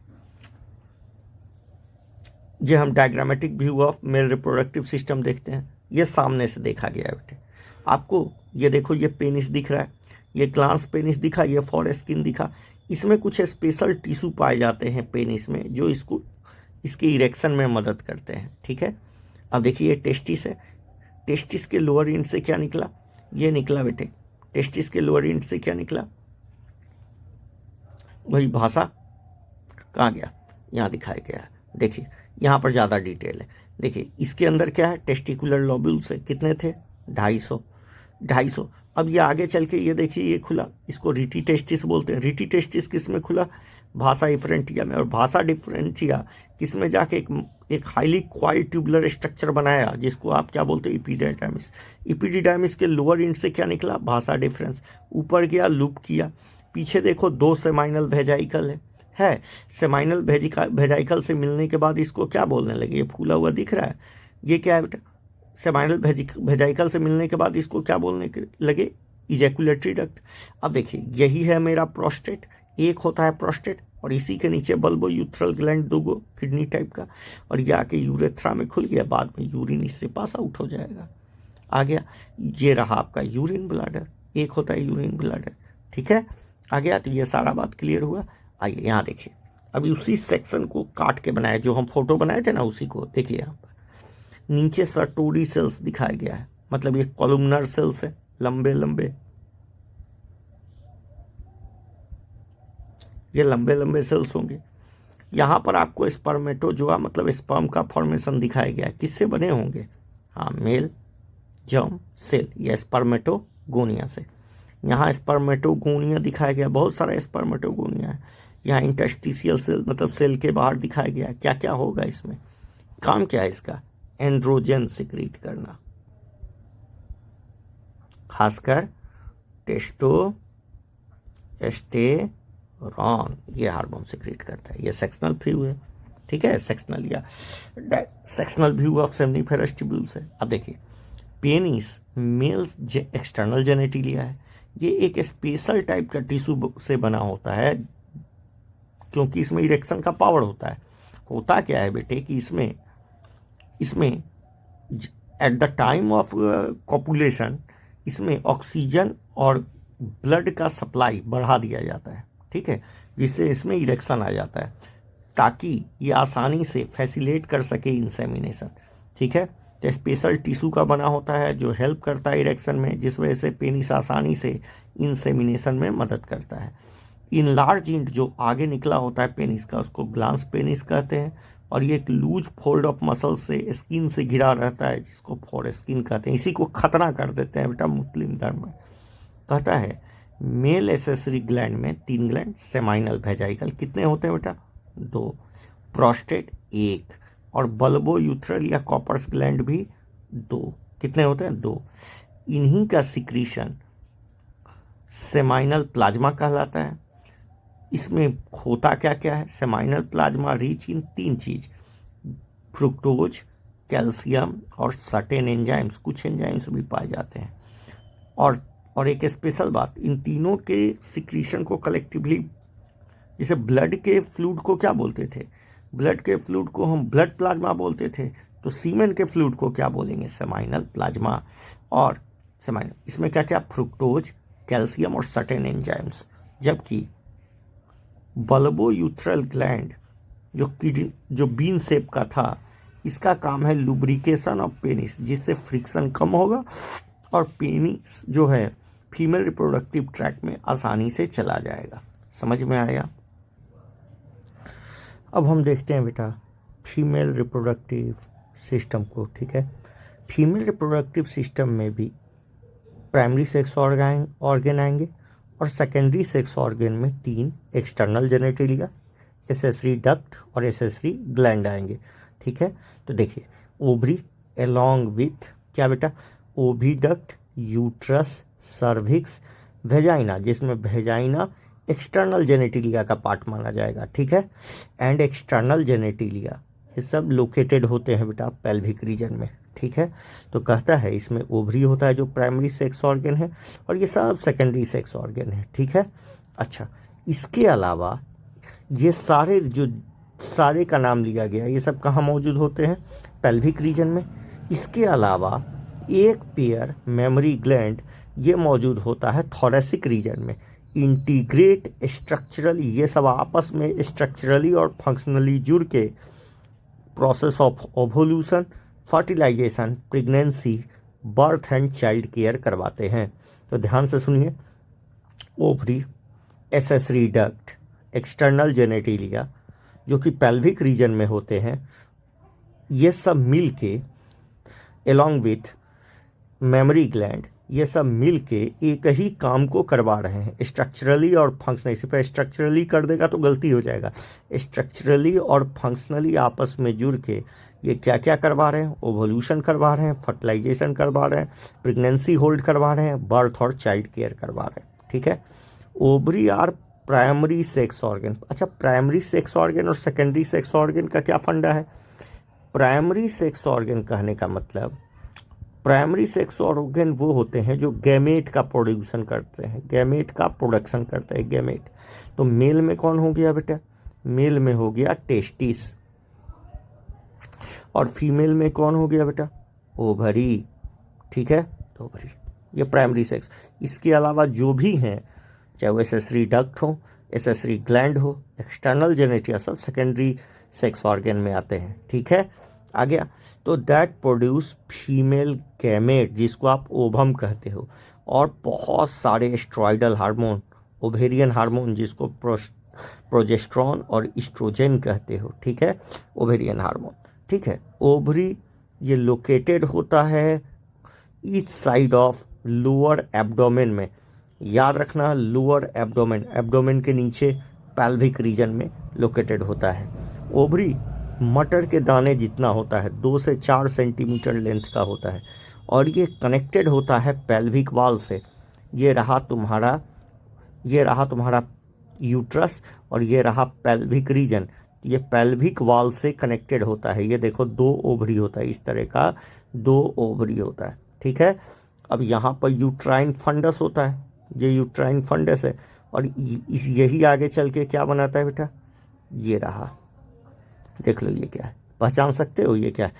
ये हम diagrammatic view of male reproductive system देखते हैं। ये सामने से देखा गया है बेटे आपको। ये देखो, ये पेनिस दिख रहा है, ये ग्लांस पेनिस दिखा, ये फॉरस्किन दिखा। इसमें कुछ स्पेशल टिश्यू पाए जाते हैं पेनिस में जो इसको इसके इरेक्शन में मदद करते हैं, ठीक है। अब देखिए, ये टेस्टिस है। टेस्टिस के लोअर एंड से क्या निकला, ये निकला बेटे। टेस्टिस के लोअर एंड से क्या निकला, वही भाषा कहाँ गया, यहाँ दिखाया गया है। देखिए यहाँ पर ज़्यादा डिटेल है। देखिए इसके अंदर क्या है, टेस्टिकुलर लोब्यूल्स है, कितने थे, 250। अब ये आगे चल के ये देखिए, ये खुला, इसको रीटी टेस्टिस बोलते हैं। रीटी टेस्टिस किस में खुला, भाषा डिफरेंटिया में। और भाषा डिफरेंटिया किस में जाके एक हाईली क्वाइल ट्यूबुलर स्ट्रक्चर बनाया जिसको आप क्या बोलते हैं, इपिडिडाइमिस। इपिडिडाइमिस के लोअर एंड से क्या निकला, भाषा डिफरेंस। ऊपर गया, लूप किया, पीछे देखो 2 सेमाइनल वेजाइकल है। सेमाइनल वेजाइकल से मिलने के बाद इसको क्या बोलने लगे, ये फूला हुआ दिख रहा है, ये क्या है बेटा, सेमाइनल वेजाइकल से मिलने के बाद इसको क्या बोलने लगे, इजैकुलेटरी डक्ट। अब देखिए यही है मेरा प्रोस्टेट, एक होता है प्रोस्टेट और इसी के नीचे बल्बो यूथ्रल ग्लैंड, दो किडनी टाइप का, और ये आके यूरेथ्रा में खुल गया, बाद में यूरिन इससे पास आउट हो जाएगा। आ गया, ये रहा आपका यूरिन ब्लैडर, एक होता है यूरिन ब्लैडर, ठीक है। आ गया, तो ये सारा बात क्लियर हुआ। आइए यहाँ देखिए, अभी उसी सेक्शन को काट के बनाया, जो हम फोटो बनाए थे ना, उसी को देखिए। यहाँ पर नीचे सर्टोरी सेल्स दिखाया गया है, मतलब ये कॉलमनर सेल्स है, लंबे लंबे, ये लंबे लंबे सेल्स होंगे। यहाँ पर आपको स्पर्मेटोजोआ मतलब स्पर्म का फॉर्मेशन दिखाया गया है, किससे बने होंगे, हाँ, मेल जर्म सेल या स्पर्मेटोगोनिया से। यहाँ स्पर्मेटोगोनिया दिखाया गया, बहुत सारा स्पर्मेटोगोनिया है। यहाँ इंटरस्टिशियल सेल मतलब सेल के बाहर दिखाया गया, क्या क्या होगा इसमें, काम क्या है इसका, एंड्रोजन सिक्रीट करना, खासकर टेस्टोस्टेरोन, ये हार्मोन सिक्रीट करता है। ये सेक्शनल व्यू है, ठीक है, सेक्शनल या sectional view of seminiferous tubules है। अब देखिए, पेनिस मेल्स एक्सटर्नल जेनेटिलिया है। ये एक स्पेशल टाइप का टिश्यू से बना होता है, क्योंकि इसमें इरेक्शन का पावर होता है। होता क्या है बेटे कि इसमें eight the time of copulation इसमें ऑक्सीजन और ब्लड का सप्लाई बढ़ा दिया जाता है, ठीक है, जिससे इसमें इरेक्शन आ जाता है, ताकि ये आसानी से फैसिलिटेट कर सके इंसेमिनेशन, ठीक है। तो स्पेशल टिश्यू का बना होता है जो हेल्प करता है इरेक्शन में, जिस वजह से पेनिस आसानी से इंसेमिनेशन में मदद करता है। इनलार्ज इंट जो आगे निकला होता है पेनिस का, उसको ग्लांस पेनिस कहते हैं, और ये एक लूज फोल्ड ऑफ मसल से स्किन से घिरा रहता है, जिसको फॉरस्किन कहते हैं। इसी को खतना कर देते हैं बेटा मुस्लिम धर्म में। कहता है मेल एसेसरी ग्लैंड में 3 ग्लैंड, सेमाइनल वेजाइकल कितने होते हैं बेटा, 2, प्रोस्टेट 1, और बल्बो यूथ्रल या कॉपर्स ग्लैंड भी 2, कितने होते हैं, 2। इन्हीं का सिक्रीशन सेमाइनल प्लाज्मा कहलाता है। इसमें होता क्या क्या है, सेमाइनल प्लाज्मा रिच इन 3 चीज, फ्रुक्टोज, कैल्शियम और सर्टेन एंजाइम्स, कुछ एंजाइम्स भी पाए जाते हैं। और एक स्पेशल बात, इन तीनों के सिक्रीशन को कलेक्टिवली, जैसे ब्लड के फ्लूइड को क्या बोलते थे, ब्लड के फ्लूइड को हम ब्लड प्लाज्मा बोलते थे, तो सीमेन के फ्लूइड को क्या बोलेंगे, सेमाइनल प्लाज्मा। और सेमाइनल इसमें क्या क्या, फ्रुक्टोज, कैल्शियम और सर्टेन एंजाइम्स। जबकि बल्बो यूथ्रल ग्लैंड जो बीन शेप का था, इसका काम है लुब्रिकेशन ऑफ पेनिस, जिससे फ्रिक्शन कम होगा और पेनिस जो है फीमेल रिप्रोडक्टिव ट्रैक्ट में आसानी से चला जाएगा। समझ में आया। अब हम देखते हैं बेटा फीमेल रिप्रोडक्टिव सिस्टम को, ठीक है। फीमेल रिप्रोडक्टिव सिस्टम में भी प्राइमरी सेक्स ऑर्गन आएंगे और सेकेंडरी सेक्स ऑर्गन में 3 एक्सटर्नल जेनेटिलिया, एसेसरी डक्ट और एसेसरी ग्लैंड आएंगे, ठीक है। तो देखिए, ओवरी अलोंग विथ क्या बेटा, ओविडक्ट, यूट्रस, सर्विक्स, वेजाइना, जिसमें वेजाइना एक्सटर्नल जेनेटिलिया का पार्ट माना जाएगा, ठीक है, एंड एक्सटर्नल जेनेटिलिया, ये सब लोकेटेड होते हैं बेटा पेल्विक रीजन में, ठीक है। तो कहता है इसमें ओवरी होता है जो प्राइमरी सेक्स ऑर्गन है, और ये सब सेकेंडरी सेक्स ऑर्गन है, ठीक है। अच्छा, इसके अलावा ये सारे का नाम लिया गया, ये सब कहाँ मौजूद होते हैं? पेल्विक रीजन में। इसके अलावा एक पेयर मेमोरी ग्लैंड ये मौजूद होता है थोरेसिक रीजन में। इंटीग्रेट स्ट्रक्चरली, ये सब आपस में स्ट्रक्चरली और फंक्शनली जुड़ के process of ovulation, fertilisation, pregnancy, birth and child care करवाते हैं। तो ध्यान से सुनिए, ovary, accessory duct, external genitalia जो कि पेल्विक रीजन में होते हैं, ये सब मिल के एलॉन्ग विथ मेमोरी ग्लैंड, ये सब मिल के एक ही काम को करवा रहे हैं स्ट्रक्चरली और फंक्शनली। सिर्फ स्ट्रक्चरली कर देगा तो गलती हो जाएगा। स्ट्रक्चरली और फंक्शनली आपस में जुड़ के ये क्या क्या करवा रहे हैं? ओवोल्यूशन करवा रहे हैं, फर्टिलाइजेशन करवा रहे हैं, प्रेगनेंसी होल्ड करवा रहे हैं, बर्थ और चाइल्ड केयर करवा रहे हैं, ठीक है। Ovary are primary sex organ. अच्छा, प्राइमरी सेक्स ऑर्गन और सेकेंडरी सेक्स ऑर्गन का क्या फंडा है? प्राइमरी सेक्स ऑर्गन कहने का मतलब, प्राइमरी सेक्स ऑर्गन वो होते हैं जो गैमेट का प्रोड्यूशन करते हैं, गैमेट का प्रोडक्शन करते हैं, गैमेट। तो मेल में कौन हो गया बेटा? मेल में हो गया टेस्टिस, और फीमेल में कौन हो गया बेटा? ओवरी, ठीक है। तो ओवरी, ये प्राइमरी सेक्स। इसके अलावा जो भी हैं, चाहे वो एसेसरी डक्ट हो, एसेसरी ग्लैंड हो, एक्सटर्नल जेनेटिया, सब सेकेंडरी सेक्स ऑर्गन में आते हैं, ठीक है। आ गया। तो दैट प्रोड्यूस फीमेल गैमेट, जिसको आप ओवम कहते हो, और बहुत सारे एस्ट्रॉइडल हार्मोन, ओवेरियन हार्मोन जिसको प्रोजेस्ट्रॉन और इस्ट्रोजन कहते हो, ठीक है, ओवेरियन हार्मोन, ठीक है। ओवरी ये लोकेटेड होता है each side of lower abdomen में। याद रखना, लोअर एब्डोमेन, एब्डोमेन के नीचे पेल्विक रीजन में लोकेटेड होता है। ओवरी मटर के दाने जितना होता है, 2 से 4 सेंटीमीटर लेंथ का होता है, और ये कनेक्टेड होता है पेल्विक वॉल से। ये रहा तुम्हारा यूट्रस, और ये रहा पेल्विक रीजन। ये पेल्विक वॉल से कनेक्टेड होता है। ये देखो 2 ओवरी होता है, इस तरह का 2 ओवरी होता है, ठीक है। अब यहाँ पर यूट्राइन फंडस होता है, ये यूट्राइन फंडस है, और यही आगे चल के क्या बनाता है बेटा? ये रहा, देख लो ये क्या है, पहचान सकते हो ये क्या है?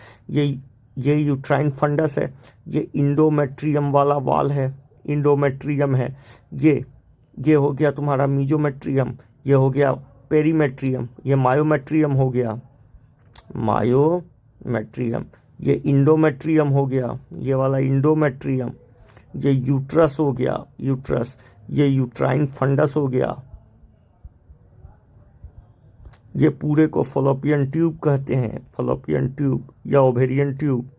ये यूट्राइन फंडस है। ये इंडोमेट्रियम वाला वॉल है, इंडोमेट्रियम है। ये हो गया तुम्हारा मीजोमेट्रियम, ये हो गया पेरीमेट्रियम, ये मायोमेट्रियम हो गया, मायोमेट्रियम, ये इंडोमेट्रियम हो गया, ये वाला इंडोमेट्रियम, ये यूट्रस हो गया, यूट्रस, ये यूट्राइन फंडस हो गया। ये पूरे को फॉलोपियन ट्यूब कहते हैं, फॉलोपियन ट्यूब या ओवेरियन ट्यूब,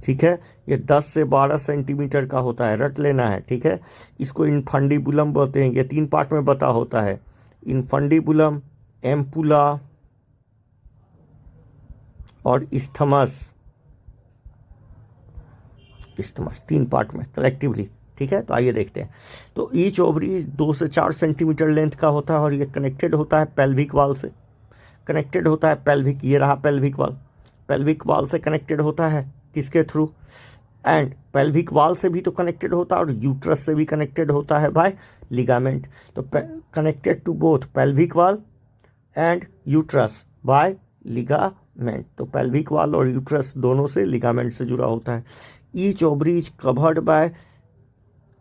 ठीक है। ये 10 से 12 सेंटीमीटर का होता है, रट लेना है, ठीक है। इसको इनफंडिबुलम बोलते हैं। ये 3 पार्ट में बता होता है, इनफंडिबुलम, एम्पुला और इस्थमस, 3 पार्ट में कलेक्टिवली, ठीक है। तो आइए देखते हैं। तो ईच ओवरी 2 से 4 सेंटीमीटर लेंथ का होता है, और ये कनेक्टेड होता है पेल्विक वॉल से, कनेक्टेड होता है पेल्विक, ये रहा पेल्विक वॉल, पेल्विक वॉल से कनेक्टेड होता है किसके थ्रू? एंड पेल्विक वॉल से भी तो कनेक्टेड होता है, और यूट्रस से भी कनेक्टेड होता है बाय लिगामेंट। तो connected to both pelvic wall and uterus by ligament. तो पेल्विक वॉल और यूट्रस दोनों से लिगामेंट से जुड़ा होता है। Each ovary is covered by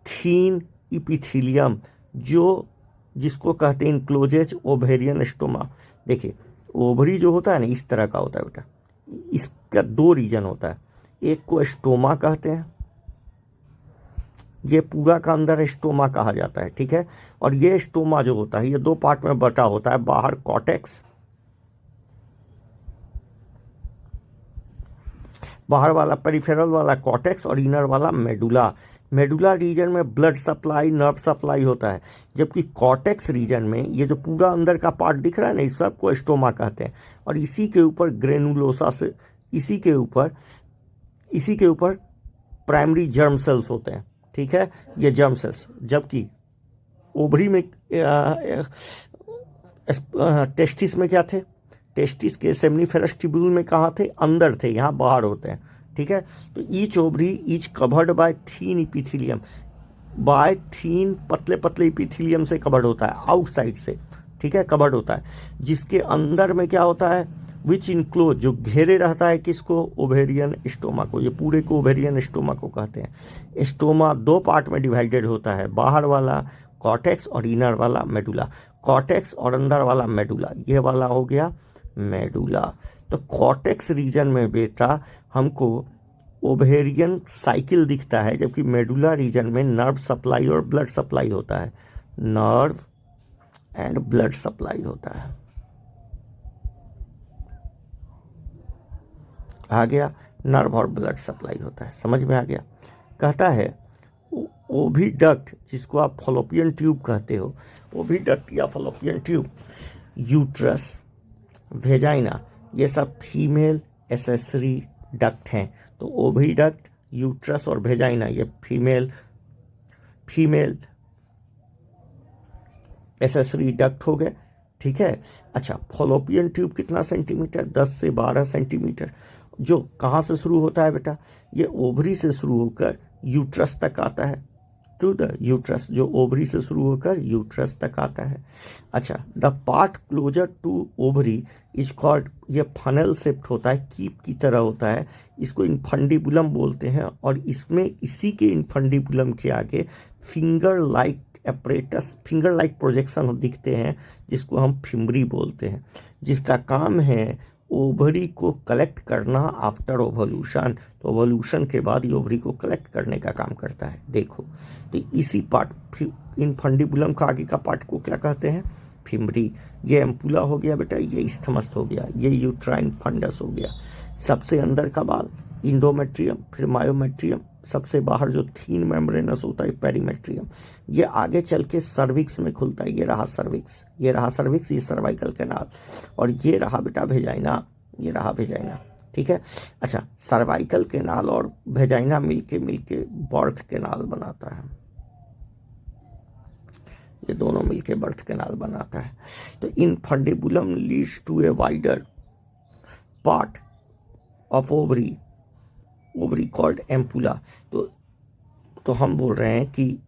thin epithelium, जिसको कहते हैं इनक्लोजेज ओवेरियन स्टोमा। देखिए, ओवरी जो होता है ना, इस तरह का होता है बेटा। इसका 2 रीजन होता है, एक को स्टोमा कहते हैं, ये पूरा का अंदर स्टोमा कहा जाता है, ठीक है। और ये स्टोमा जो होता है, ये 2 पार्ट में बटा होता है, बाहर कॉर्टेक्स, बाहर वाला पेरिफेरल वाला कॉर्टेक्स, और इनर वाला मेडुला। मेडुला रीजन में ब्लड सप्लाई, नर्व सप्लाई होता है, जबकि कॉर्टेक्स रीजन में ये जो पूरा अंदर का पार्ट दिख रहा है ना, इस सब को स्टोमा कहते हैं। और इसी के ऊपर ग्रेनुलोसा से, इसी के ऊपर प्राइमरी जर्म सेल्स होते हैं, ठीक है, ये जर्म सेल्स। जबकि ओवरी में टेस्टिस में क्या थे? टेस्टिस के सेमनीफेरस ट्यूब्यूल में कहाँ थे, अंदर थे, यहाँ बाहर होते हैं, ठीक है। तो each ovary is covered by thin epithelium, by thin पतले पतले इपिथीलियम से कवर्ड होता है, आउटसाइड से, ठीक है, कवर्ड होता है, जिसके अंदर में क्या होता है, विच इनक्लोज, जो घेरे रहता है किसको, ओवेरियन स्टोमा को, ये पूरे को ओवेरियन स्टोमा को कहते हैं। स्टोमा दो पार्ट में डिवाइडेड होता है, बाहर वाला कॉर्टेक्स और इनर वाला मेडुला, कॉर्टेक्स और अंदर वाला मेडुला, ये वाला हो गया मेडुला। तो कॉर्टेक्स रीजन में बेटा हमको ओवेरियन साइकिल दिखता है, जबकि मेडुला रीजन में नर्व सप्लाई और ब्लड सप्लाई होता है, नर्व एंड ब्लड सप्लाई होता है। आ गया, नर्व और ब्लड सप्लाई होता है, समझ में आ गया। कहता है ओविडक्ट, जिसको आप फॉलोपियन ट्यूब कहते हो, ओविडक्ट या फॉलोपियन ट्यूब, यूट्रस, वेजाइना, ये सब फीमेल एसेसरी डक्ट हैं। तो ओविडक्ट, यूट्रस और वेजाइना ये फीमेल एसेसरी डक्ट हो गए, ठीक है। अच्छा, फॉलोपियन ट्यूब कितना सेंटीमीटर, 10 से 12 सेंटीमीटर, जो कहाँ से शुरू होता है बेटा, ये ओवरी से शुरू होकर यूट्रस तक आता है, टू द यूट्रस, जो ओवरी से शुरू होकर यूट्रस तक आता है। अच्छा, the part closer to ovary is called, ये फनल शेप्ड होता है, कीप की तरह होता है, इसको इनफंडिबुलम बोलते हैं, और इसमें इसी के इनफंडिबुलम के आगे finger like apparatus, finger like projection दिखते हैं, जिसको हम फिम्बरी बोलते हैं, जिसका काम है ओवरी को कलेक्ट करना आफ्टर ओवल्यूशन। तो ओवल्यूशन के बाद ये ओवरी को कलेक्ट करने का काम करता है। देखो, तो इसी पार्ट इनफंडिबुलम का आगे का पार्ट को क्या कहते हैं, फिम्बरी। ये एम्पुला हो गया बेटा, ये इस्थमस हो गया, ये यूट्राइन फंडस हो गया। सबसे अंदर का बाल इंडोमेट्रियम, फिर मायोमेट्रियम, सबसे बाहर जो थीन मेम्ब्रेनस होता है पेरीमेट्रियम। ये आगे चल के सर्विक्स में खुलता है, ये रहा सर्विक्स, ये रहा सर्विक्स, ये सर्वाइकल कैनाल, और ये रहा बेटा वेजाइना, ये रहा वेजाइना, ठीक है। अच्छा, सर्वाइकल कैनाल और वेजाइना मिलके बर्थ कैनाल बनाता है, ये दोनों मिलके बर्थ कैनाल बनाता है। तो infundibulum leads to a wider part of ovary called ampulla. तो हम बोल रहे हैं कि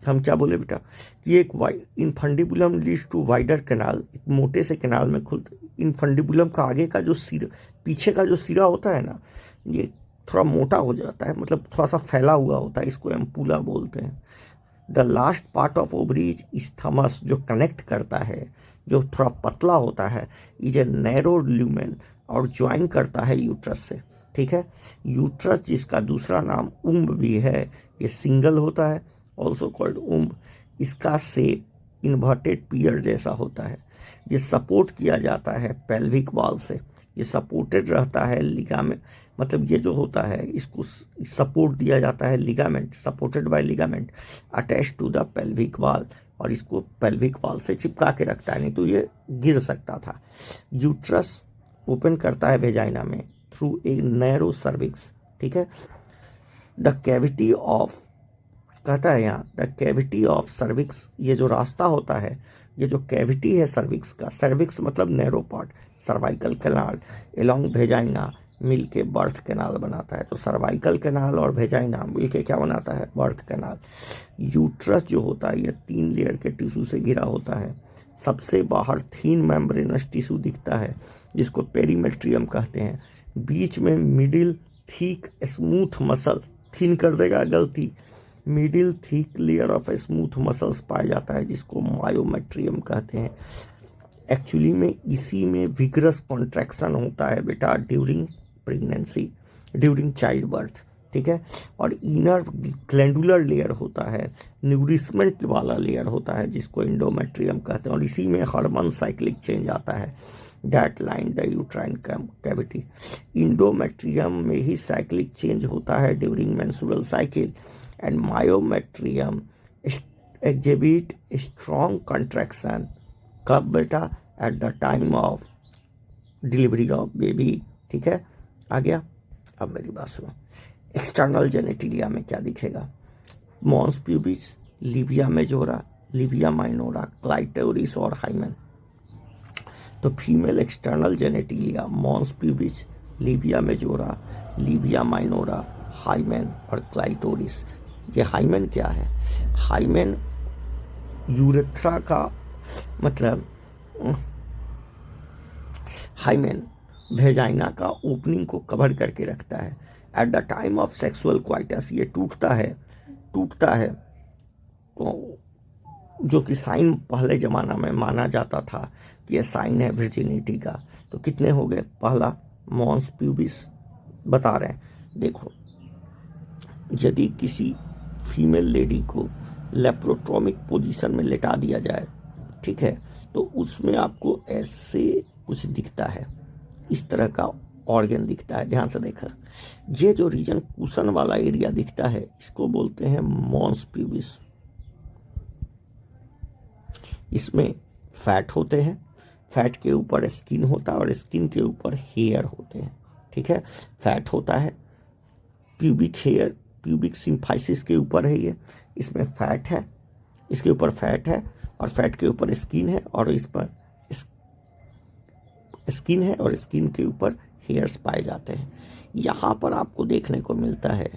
हम क्या बोले बेटा कि एक infundibulum leads to wider canal, एक मोटे से कैनाल में खुलता। इनफंडिबुलम का आगे का जो सिर, पीछे का जो सिरा होता है ना, ये थोड़ा मोटा हो जाता है, मतलब थोड़ा सा फैला हुआ होता है, इसको एम्पुला बोलते हैं। The last part of ovary is isthmus, जो कनेक्ट करता है, जो थोड़ा पतला होता है, इज ए नैरो ल्यूमेन, और ज्वाइन करता है यूट्रस से, ठीक है। यूट्रस, जिसका दूसरा नाम उम्ब भी है, ये सिंगल होता है, ऑल्सो कॉल्ड उम्ब। इसका शेप इन्वर्टेड पियर जैसा होता है। ये सपोर्ट किया जाता है पेल्विक वॉल से, ये सपोर्टेड रहता है लिगामेंट, मतलब ये जो होता है इसको सपोर्ट दिया जाता है ligament, supported by ligament attach to the pelvic wall, और इसको पेल्विक वॉल से चिपका के रखता है, नहीं तो ये गिर सकता था। यूट्रस ओपन करता है वेजाइना में थ्रू ए नैरो सर्विक्स, ठीक है। द कैविटी ऑफ, कहता है यहाँ द कैविटी ऑफ सर्विक्स, ये जो रास्ता होता है, ये जो कैविटी है सर्विक्स का, सर्विक्स मतलब narrow part, cervical canal along vagina मिलके बर्थ कैनाल बनाता है। तो सर्वाइकल कैनाल और वेजाइना मिलके क्या बनाता है, बर्थ कैनाल। यूट्रस जो होता है ये 3 लेयर के टिश्यू से घिरा होता है। सबसे बाहर थीन मेम्ब्रेनस टिश्यू दिखता है, जिसको पेरीमेट्रियम कहते हैं। बीच में middle thick smooth muscle, thin कर देगा गलती, middle thick layer of smooth muscles पाया जाता है, जिसको मायोमेट्रियम कहते हैं। एक्चुअली में इसी में विगरस कॉन्ट्रैक्शन होता है बेटा during pregnancy, during child birth, ठीक है। और इनर ग्लैंडुलर लेयर होता है, न्यूरिशमेंट वाला लेयर होता है, जिसको एंडोमेट्रियम कहते हैं, और इसी में हार्मोन साइक्लिक चेंज आता है that line the uterine cavity। Endometrium में ही साइक्लिक चेंज होता है during menstrual cycle, and myometrium exhibit strong contraction, कब बेटा, eight the time of delivery of baby, ठीक है। आ गया, अब मेरी बात सुनो। एक्सटर्नल जेनेटिलिया में क्या दिखेगा, mons pubis, labia majora, labia minora, clitoris और हाइमेन। तो female external genitalia, mons pubis, labia majora, labia minora, hymen और क्लाइटोरिस। ये हाइमेन क्या है? हाइमेन यूरेथ्रा का मतलब हाइमेन वेजाइना का ओपनिंग को कवर करके रखता है। At the time of sexual coitus ये टूटता है तो जो कि साइन पहले ज़माना में माना जाता था कि ये साइन है वर्जिनिटी का। तो कितने हो गए? पहला मॉन्स प्यूबिस बता रहे हैं। देखो, यदि किसी फीमेल लेडी को लेप्रोट्रोमिक पोजीशन में लेटा दिया जाए, ठीक है, तो उसमें आपको ऐसे कुछ दिखता है, इस तरह का ऑर्गन दिखता है। ध्यान से देखा, ये जो रीजन कुशन वाला एरिया दिखता है इसको बोलते हैं मॉन्स प्यूबिस। इसमें फैट होते हैं, फैट के ऊपर स्किन होता है और स्किन के ऊपर हेयर होते हैं। ठीक है, फैट होता है, प्यूबिक हेयर, प्यूबिक सिम्फाइसिस के ऊपर है ये, इसमें फैट है, इसके ऊपर फैट है और फैट के ऊपर स्किन है और इस पर स्किन है और स्किन के ऊपर हेयर्स पाए जाते हैं। यहाँ पर आपको देखने को मिलता है,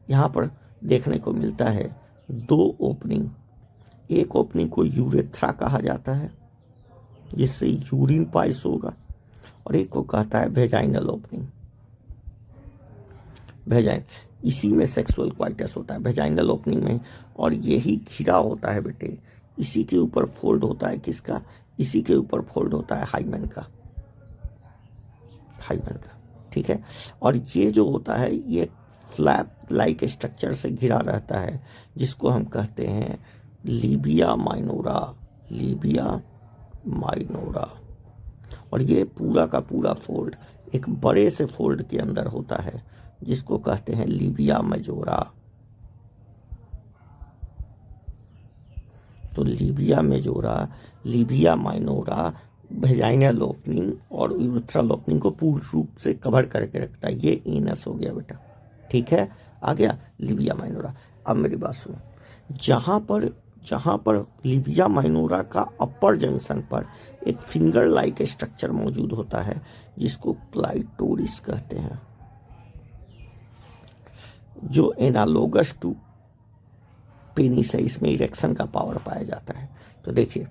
यहाँ पर देखने को मिलता है दो ओपनिंग। एक ओपनिंग को यूरेथ्रा कहा जाता है जिससे यूरिन पास होगा, और एक को कहता है वेजाइनल ओपनिंग। वेजाइन, इसी में सेक्सुअल क्वाइटस होता है, वेजाइनल ओपनिंग में, और यही घिरा होता है बेटे, इसी के ऊपर फोल्ड होता है किसका? इसी के ऊपर फोल्ड होता है हाइमेन का, हाइमेन का। ठीक है, और ये जो होता है ये फ्लैप लाइक स्ट्रक्चर से घिरा रहता है जिसको हम कहते हैं लिबिया माइनोरा, लिबिया माइनोरा। और ये पूरा का पूरा फोल्ड एक बड़े से फोल्ड के अंदर होता है जिसको कहते हैं लिबिया मेजोरा। तो Libya majora, labia minora vaginal opening और यूरेथ्रल ओपनिंग को पूर्ण रूप से कवर करके रखता है। ये एनस हो गया बेटा। ठीक है, आ गया लिबिया माइनोरा। अब मेरी बात सुनो, जहाँ पर लिबिया माइनोरा का अपर जंक्शन पर एक फिंगर लाइक स्ट्रक्चर मौजूद होता है जिसको क्लाइटोरिस कहते हैं, जो एनालोगस टू पेनिस है, इसमें इरेक्शन का पावर पाया जाता है। तो देखिए,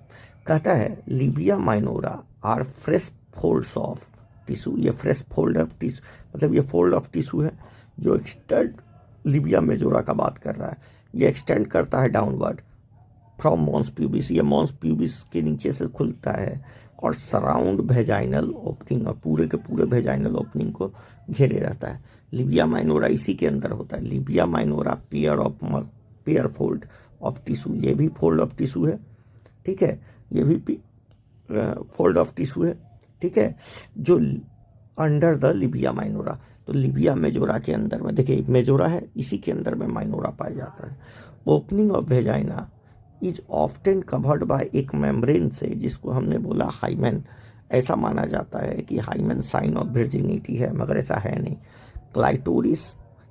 कहता है labia minora are fresh folds of tissue. ये फ्रेश फोल्ड ऑफ टिश्यू मतलब ये फोल्ड ऑफ टिश्यू है जो एक्सटेंड, लिबिया मेजोरा का बात कर रहा है, ये एक्सटेंड करता है डाउनवर्ड फ्रॉम मॉन्स प्यूबिस। ये मॉन्स प्यूबिस के नीचे से खुलता है और सराउंड वेजाइनल ओपनिंग, और पूरे के पूरे वेजाइनल ओपनिंग को घेरे रहता है। लिबिया माइनोरा इसी के अंदर होता है। Labia minora pair fold of tissue, ये भी फोल्ड ऑफ टिश्यू है। ठीक है, ये भी फोल्ड ऑफ टिश्यू है। ठीक है, जो अंडर द लिबिया माइनोरा, तो लिबिया मेजोरा के अंदर में देखिए मेजोरा है, इसी के अंदर में माइनोरा पाया जाता है। Opening of vagina is often covered by एक मेम्ब्रेन से, जिसको हमने बोला हाइमेन। ऐसा माना जाता है कि हाइमेन साइन ऑफ वर्जिनिटी है, मगर ऐसा है नहीं। क्लाइटोरिस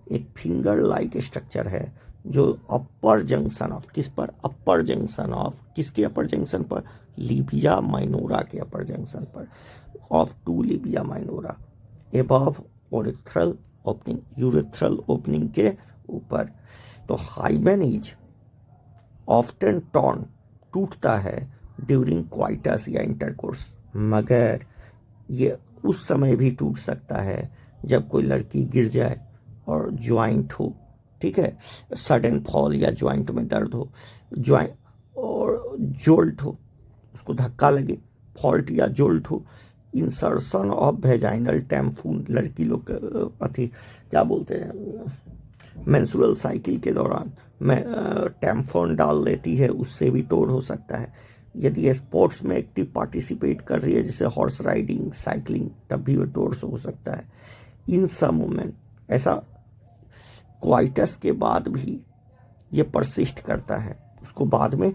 एक फिंगर लाइक स्ट्रक्चर है जो अपर जंक्शन ऑफ, किस पर? अपर जंक्शन ऑफ, किसके अपर जंक्शन पर? लिबिया माइनोरा के अपर जंक्शन पर, of two labia minora above urethral opening, urethral opening के ऊपर। तो हाइमेन इज ऑफ्टन टॉर्न, टूटता है ड्यूरिंग क्वाइटस या इंटरकोर्स, मगर ये उस समय भी टूट सकता है जब कोई लड़की गिर जाए और ज्वाइंट हो। ठीक है, सडन फॉल या ज्वाइंट में दर्द हो, ज्वाइंट और जोल्ट हो, उसको धक्का लगे, फॉल्ट या जोल्ट हो, इंसर्शन ऑफ वेजाइनल टैम्फून, लड़की लोग अथी क्या बोलते हैं, मेंस्ट्रुअल साइकिल के दौरान में टैम्फोन डाल लेती है, उससे भी तोड़ हो सकता है। यदि स्पोर्ट्स में एक्टिव पार्टिसिपेट कर रही है जैसे हॉर्स राइडिंग, साइकिलिंग, तब भी वो तोड़ हो सकता है। इन सम वुमेन ऐसा क्वाइटस के बाद भी ये परसिस्ट करता है, उसको बाद में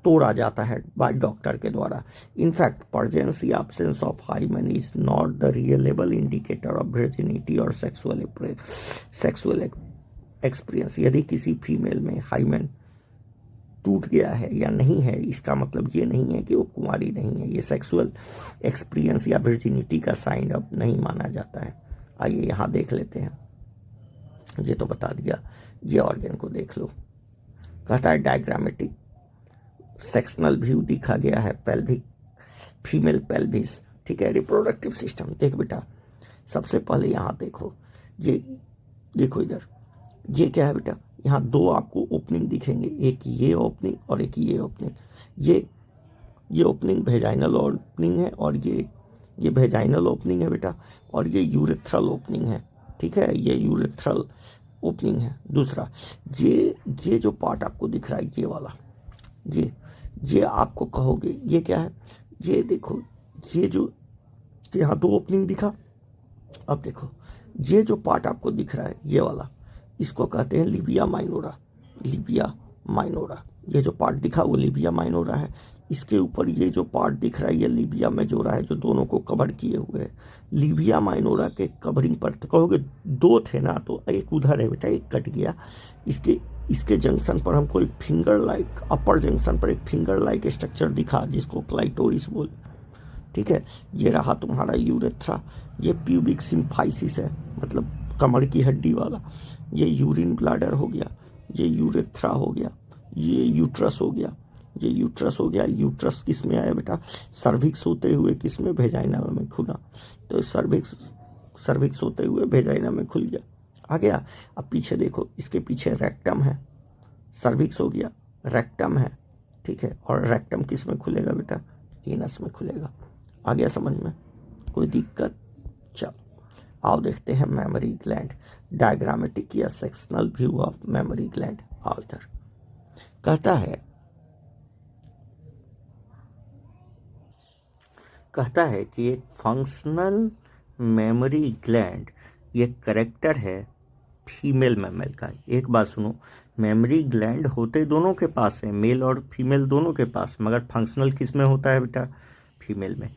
तोड़ा जाता है बाय डॉक्टर के द्वारा। इनफैक्ट प्रेजेंस या absence of hymen is not the reliable indicator of virginity और सेक्सुअल एक्सपीरियंस। यदि किसी फीमेल में हाइमेन टूट गया है या नहीं है, इसका मतलब ये नहीं है कि वो कुंवारी नहीं है। ये सेक्सुअल एक्सपीरियंस या वर्जिनिटी का साइन अब नहीं माना जाता है। आइए यहाँ देख लेते हैं, ये तो बता दिया। ये ऑर्गन को देख लो, कहता है डायग्रामेटिक सेक्शनल व्यू दिखा गया है, पेल्विक फीमेल पेल्विस, ठीक है। रिप्रोडक्टिव सिस्टम देख बेटा, सबसे पहले यहाँ देखो, ये देखो इधर, ये क्या है बेटा, यहाँ दो आपको ओपनिंग दिखेंगे, एक ये ओपनिंग और एक ये ओपनिंग। ये ओपनिंग वेजाइनल ओपनिंग है और ये वेजाइनल ओपनिंग है बेटा, और ये यूरेथ्रल ओपनिंग है, ठीक है। ये यूरेथ्रल ओपनिंग है। दूसरा ये जो पार्ट आपको दिख रहा है, ये वाला, ये आपको कहोगे ये क्या है, ये देखो, ये जो यहाँ दो ओपनिंग दिखा, अब देखो ये जो पार्ट आपको दिख रहा है ये वाला, इसको कहते हैं लिबिया माइनोरा। लिबिया माइनोरा, ये जो पार्ट दिखा वो लिबिया माइनोरा है। इसके ऊपर ये जो पार्ट दिख रहा है ये लिबिया मेजोरा है, जो दोनों को कवर किए हुए है। लिबिया माइनोरा के कवरिंग पर तो कहोगे दो थे ना, तो एक उधर है बेटा, एक कट गया। इसके जंक्शन पर हमको एक फिंगर लाइक, अपर जंक्शन पर एक फिंगर लाइक स्ट्रक्चर दिखा जिसको क्लाइटोरिस बोल, ठीक है। ये रहा तुम्हारा यूरेथ्रा। ये प्यूबिक सिम्फाइसिस है, मतलब कमर की हड्डी वाला। ये यूरिन ब्लैडर हो गया, ये यूरेथ्रा हो गया, ये यूट्रस हो गया, ये यूट्रस हो गया। यूट्रस किस में आया बेटा, सर्विक्स होते हुए किस में, वेजाइना में खुला, तो सर्विक्स होते हुए वेजाइना में खुल गया, आ गया। अब पीछे देखो, इसके पीछे रेक्टम है, सर्विक्स हो गया, रेक्टम है, ठीक है। और रेक्टम किस में खुलेगा बेटा, एनस में खुलेगा। आ गया समझ में, कोई दिक्कत? चलो आओ देखते हैं मेमोरी ग्लैंड, डायग्रामेटिक या sectional view of memory gland. आओ इधर, कहता है कि एक फंक्शनल मेमोरी ग्लैंड ये करेक्टर है फीमेल मैमल का। एक बात सुनो, मेमोरी ग्लैंड होते दोनों के पास है, मेल और फीमेल दोनों के पास, मगर फंक्शनल किस में होता है बेटा, फीमेल में,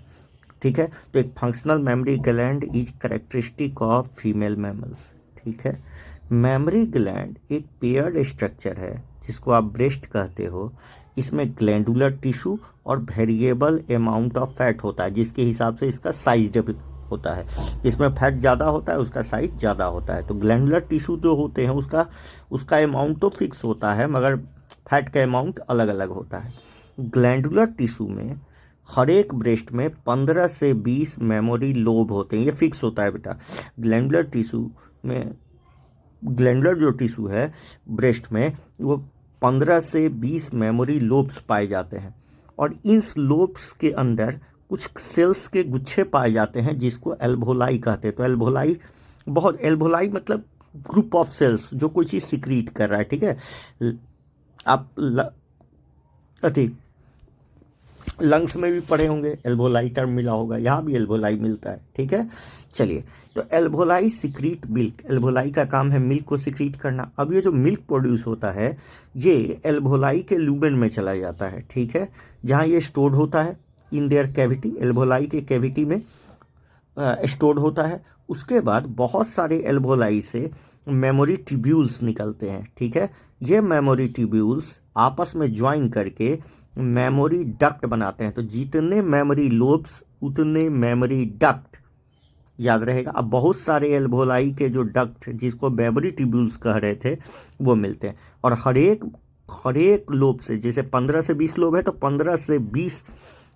ठीक है। तो एक functional mammary gland is characteristic of female mammals, ठीक है। मेमोरी ग्लैंड एक पेयर्ड स्ट्रक्चर है जिसको आप ब्रेस्ट कहते हो। इसमें ग्लैंडुलर टिश्यू और वेरिएबल अमाउंट ऑफ फैट होता है, जिसके हिसाब से इसका साइज होता है। इसमें फैट ज़्यादा होता है, उसका साइज ज़्यादा होता है। तो ग्लैंडुलर टिश्यू जो होते हैं उसका अमाउंट तो फिक्स होता है, मगर फैट का अमाउंट अलग अलग होता है। ग्लैंडुलर टिश्यू में हर एक ब्रेस्ट में 15 से 20 मेमोरी लोब होते हैं, ये फिक्स होता है बेटा। ग्लैंडुलर टिश्यू में, ग्लैंडुलर जो टिश्यू है ब्रेस्ट में, वो 15 से 20 मेमोरी लोब्स पाए जाते हैं, और इन लोब्स के अंदर कुछ सेल्स के गुच्छे पाए जाते हैं जिसको एल्वोलाई कहते हैं। तो एल्वोलाई मतलब ग्रुप ऑफ सेल्स जो कोई चीज़ सिक्रीट कर रहा है, ठीक है। आप लंग्स में भी पढ़े होंगे, एल्वोलाई टर्म मिला होगा, यहाँ भी एल्वोलाई मिलता है, ठीक है। चलिए, तो एल्वोलाई सिक्रीट मिल्क, एल्वोलाई का काम है मिल्क को सिक्रीट करना। अब ये जो मिल्क प्रोड्यूस होता है ये एल्वोलाई के लूमेन में चला जाता है, ठीक है, जहाँ ये स्टोर्ड होता है इन देयर कैविटी, एल्वोलाई के कैविटी में स्टोर्ड होता है। उसके बाद बहुत सारे एल्वोलाई से मेमोरी ट्यूब्यूल्स निकलते हैं, ठीक है। ये मेमोरी ट्यूब्यूल्स आपस में ज्वाइन करके मेमोरी डक्ट बनाते हैं। तो जितने मेमोरी लोब्स उतने मेमोरी डक्ट, याद रहेगा। अब बहुत सारे एल्वोलाई के जो डक्ट जिसको मेमोरी ट्यूब्यूल्स कह रहे थे वो मिलते हैं, और हर एक लोब से, जैसे 15 से 20 लोब है तो 15 से 20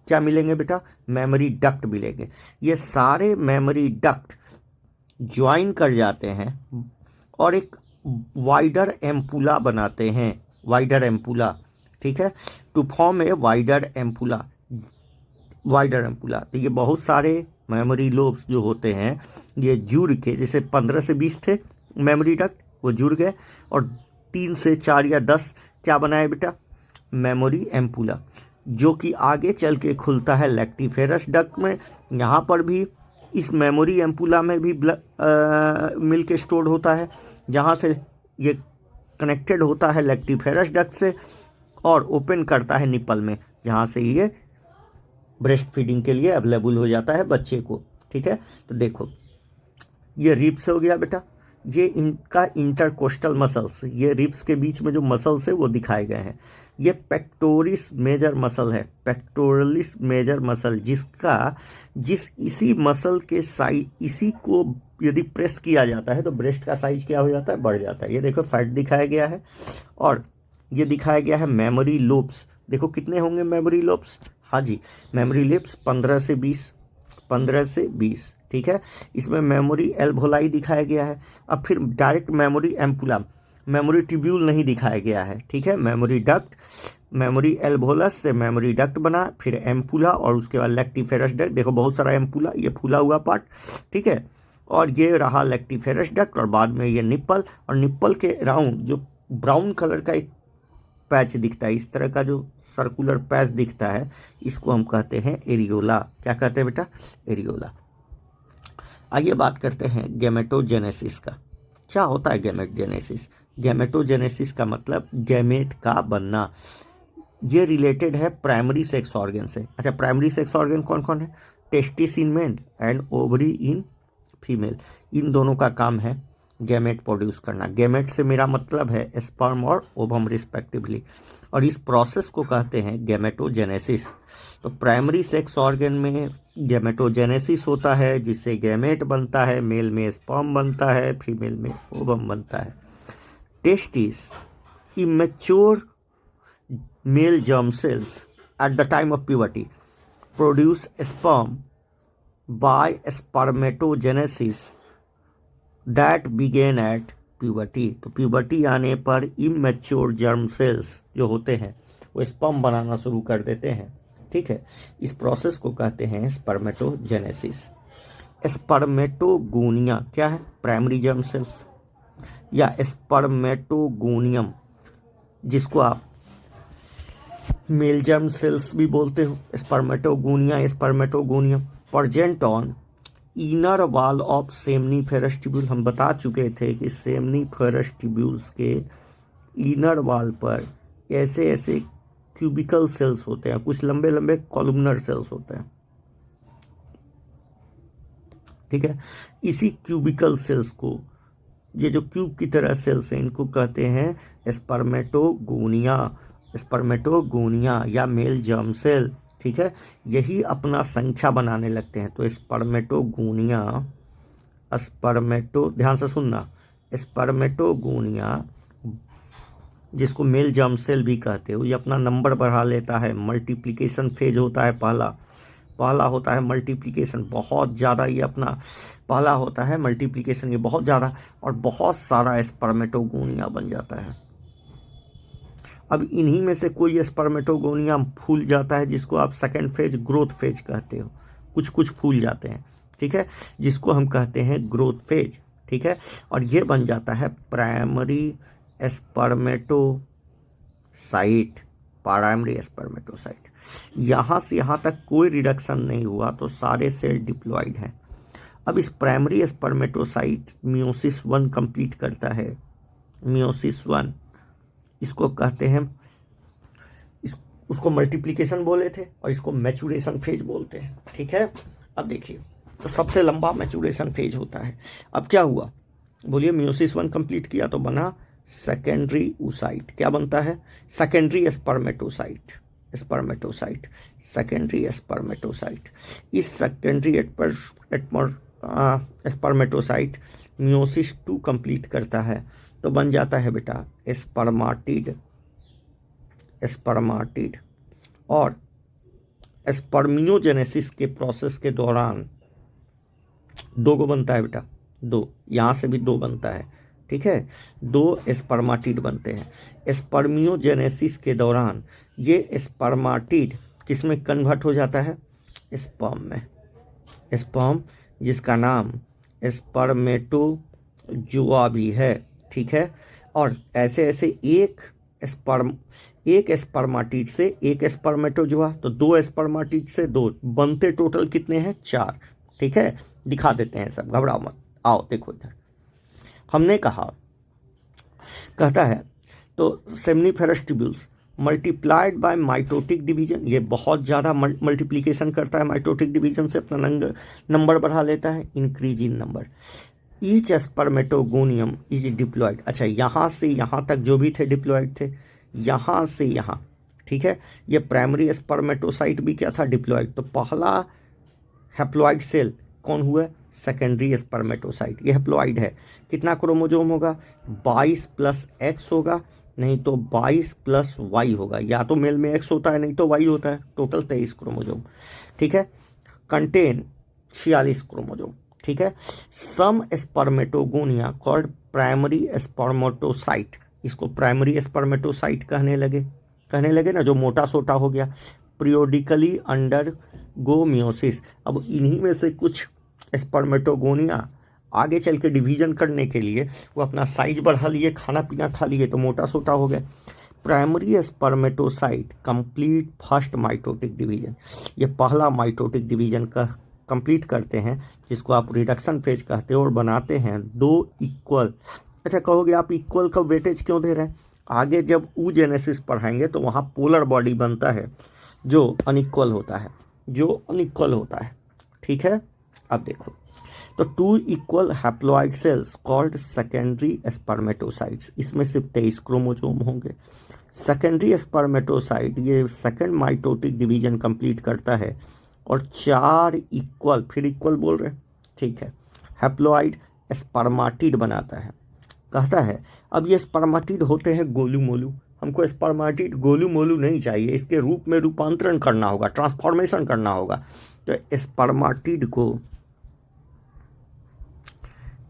क्या मिलेंगे बेटा, मेमोरी डक्ट मिलेंगे। ये सारे मेमोरी डक्ट ज्वाइन कर जाते हैं और एक वाइडर एम्पुला बनाते हैं, वाइडर एम्पुला, ठीक है, to form a wider ampulla. तो ये बहुत सारे मेमोरी लोब्स जो होते हैं ये जुड़ के, जैसे 15 से 20 थे मेमोरी डक्ट, वो जुड़ गए, और 3 से 4 या 10 क्या बनाए बेटा, मेमोरी एम्पुला, जो कि आगे चल के खुलता है लैक्टिफेरस डक्ट में। यहाँ पर भी इस मेमोरी एम्पुला में भी मिल्क स्टोर्ड होता है, जहाँ से ये कनेक्टेड होता है लैक्टिफेरस डक्ट से और ओपन करता है निपल में, जहाँ से ये ब्रेस्ट फीडिंग के लिए अवेलेबल हो जाता है बच्चे को, ठीक है। तो देखो, ये रिब्स हो गया बेटा, ये इनका इंटरकोस्टल मसल्स, ये रिब्स के बीच में जो मसल्स है वो दिखाए गए हैं। ये पेक्टोरिस मेजर मसल है, पेक्टोरलिस मेजर मसल, इसी मसल के साइज, इसी को यदि प्रेस किया जाता है तो ब्रेस्ट का साइज क्या हो जाता है, बढ़ जाता है। ये देखो फैट दिखाया गया है। और ये दिखाया गया है मेमोरी लोब्स, देखो कितने होंगे मेमोरी लोब्स, हाँ जी मेमोरी लोब्स 15 से 20, ठीक है। इसमें मेमोरी एल्वोलाई दिखाया गया है। अब फिर direct mammary ampulla, memory tubule नहीं दिखाया गया है, ठीक है। मेमोरी डक्ट, मेमोरी एल्वोलस से मेमोरी डक्ट बना, फिर एम्पुला और उसके बाद लेक्टिफेरस डक्ट, देखो बहुत सारा एम्पुला, ये फूला हुआ पार्ट, ठीक है। और ये रहा लेक्टिफेरस डक्ट, और बाद में ये निप्पल, और निप्पल के अराउंड जो ब्राउन कलर का एक पैच दिखता है, इस तरह का जो सर्कुलर पैच दिखता है, इसको हम कहते हैं एरियोला। क्या कहते हैं बेटा, एरियोला। आइए बात करते हैं गैमेटोजेनेसिस का। क्या होता है गैमेटोजेनेसिस? गैमेटोजेनेसिस का मतलब गैमेट का बनना। ये रिलेटेड है प्राइमरी सेक्स ऑर्गन से। अच्छा, प्राइमरी सेक्स ऑर्गन कौन कौन है? Testis in male and ovary in female. इन दोनों का काम है गैमेट प्रोड्यूस करना। गैमेट से मेरा मतलब है स्पर्म और ओवम रिस्पेक्टिवली, और इस प्रोसेस को कहते हैं गैमेटोजेनेसिस। तो प्राइमरी सेक्स ऑर्गन में गैमेटोजेनेसिस होता है, जिससे गैमेट बनता है, मेल में स्पर्म बनता है, फीमेल में ओवम बनता है। Testis, immature mail germ cells at the time of puberty produce sperm by spermatogenesis that began at puberty। तो प्यूबर्टी आने पर इमेच्योर जर्म सेल्स जो होते हैं वो स्पर्म बनाना शुरू कर देते हैं, ठीक है। इस प्रोसेस को कहते हैं स्पर्मेटोजेनेसिस। स्पर्मेटोगोनिया क्या है? प्राइमरी जर्म सेल्स या स्पर्मेटोगोनियम, जिसको आप मेल जर्म सेल्स भी बोलते हो, spermatogonia, spermatogonium, present on inner wall of seminiferous tubule. हम बता चुके थे कि सेमनीफेरस ट्यूब्यूल्स के इनर वॉल पर ऐसे ऐसे क्यूबिकल सेल्स होते हैं, कुछ लंबे लंबे कॉलमनर सेल्स होते हैं, ठीक है। इसी क्यूबिकल सेल्स को, ये जो क्यूब की तरह सेल्स हैं, इनको कहते हैं स्पर्मेटोगोनिया, स्पर्मेटोगोनिया या मेल जर्म सेल, ठीक है। यही अपना संख्या बनाने लगते हैं। तो स्पर्मेटोगोनिया, ध्यान से सुनना, स्पर्मेटोगोनिया जिसको मेल जर्म सेल भी कहते हो, ये अपना नंबर बढ़ा लेता है। मल्टीप्लिकेशन फेज होता है, पहला होता है मल्टीप्लिकेशन, बहुत ज़्यादा ये अपना पहला होता है मल्टीप्लिकेशन, ये बहुत ज़्यादा, और बहुत सारा स्पर्मेटोगोनिया बन जाता है। अब इन्हीं में से कोई स्पर्मेटोगोनिया फूल जाता है, जिसको आप सेकेंड फेज ग्रोथ फेज कहते हो। कुछ कुछ फूल जाते हैं, ठीक है, जिसको हम कहते हैं ग्रोथ फेज, ठीक है। और ये बन जाता है प्राइमरी स्पर्मेटोसाइट, प्राइमरी स्पर्मेटोसाइट। यहाँ से यहाँ तक कोई रिडक्शन नहीं हुआ तो सारे सेल डिप्लॉइड हैं। अब इस प्राइमरी स्पर्मेटोसाइट मियोसिस 1 कंप्लीट करता है, मियोसिस 1, इसको कहते हैं, उसको मल्टीप्लिकेशन बोले थे, और इसको मैचुरेशन फेज बोलते हैं, ठीक है। अब देखिए, तो सबसे लंबा मैचुरेशन फेज होता है। अब क्या हुआ, बोलिए, मियोसिस 1 कंप्लीट किया तो बना सेकेंडरी oocyte। क्या बनता है? Secondary spermatocyte, secondary spermatocyte. इस सेकेंडरी स्पर्मेटोसाइट मियोसिस 2 कंप्लीट करता है तो बन जाता है बेटा स्पर्माटिड। और स्पर्मियोजेनेसिस के प्रोसेस के दौरान 2 को बनता है बेटा, 2, यहाँ से भी 2 बनता है, ठीक है, 2 स्पर्माटिड बनते हैं। स्पर्मियोजेनेसिस के दौरान ये स्पर्माटिड किस में कन्वर्ट हो जाता है? स्पर्म में, स्पर्म जिसका नाम स्पर्मेटोजोआ भी है, ठीक है। और ऐसे ऐसे एक स्पर्माटिड से एक स्पर्मेटोजोआ, तो 2 स्पर्माटिड से 2 बनते टोटल कितने हैं? 4, ठीक है। दिखा देते हैं सब, घबराओ मत, आओ देखो इधर। हमने कहता है तो seminiferous tubules multiplied by mitotic division, ये बहुत ज़्यादा मल्टीप्लिकेशन करता है, माइटोटिक डिवीजन से अपना नंबर बढ़ा लेता है, increase in number. Each spermatogonium is diploid. अच्छा, यहाँ से यहाँ तक जो भी थे डिप्लॉयड थे, यहाँ से यहाँ, ठीक है। ये प्राइमरी स्पर्मेटोसाइट भी क्या था, डिप्लॉयड। तो पहला हैप्लॉइड सेल कौन हुआ, सेकेंडरी स्पर्मेटोसाइट, ये हैप्लॉइड है। कितना क्रोमोजोम होगा, 22 प्लस एक्स होगा, नहीं तो 22 प्लस वाई होगा। या तो मेल में एक्स होता है नहीं तो वाई होता है। टोटल 23 क्रोमोजोम, ठीक है। कंटेन 46 क्रोमोजोम, ठीक है। सम स्पर्मेटोगोनिया कॉल्ड प्राइमरी स्पर्मेटोसाइट, इसको प्राइमरी स्पर्मेटोसाइट कहने लगे ना, जो मोटा सोटा हो गया। पीरियोडिकली अंडर गो मियोसिस। अब इन्हीं में से कुछ स्पर्मेटोगोनिया आगे चल के डिवीजन करने के लिए वो अपना साइज बढ़ा लिए, खाना पीना खा लिए, तो मोटा सोटा हो गया। Primary spermatocyte complete first mitotic division, ये पहला माइटोटिक डिवीजन का कंप्लीट करते हैं, जिसको आप रिडक्शन फेज कहते हो, और बनाते हैं दो इक्वल। अच्छा, कहोगे आप इक्वल का वेटेज क्यों दे रहे हैं, आगे जब ऊजेनेसिस पढ़ाएंगे तो वहाँ पोलर बॉडी बनता है जो अनइक्वल होता है, ठीक है। अब देखो, तो 2 equal haploid cells called secondary spermatocytes, इसमें सिर्फ 23 क्रोमोजोम होंगे। सेकेंडरी स्पर्मेटोसाइट ये सेकेंड माइटोटिक डिवीजन कंप्लीट करता है, और 4 इक्वल, फिर इक्वल बोल रहे हैं, ठीक है, हैप्लॉइड स्पर्माटिड बनाता है। कहता है अब ये स्पर्माटिड होते हैं गोलू मोलू, हमको स्पर्माटिड गोलू मोलू नहीं चाहिए, इसके रूप में रूपांतरण करना होगा, ट्रांसफॉर्मेशन करना होगा। तो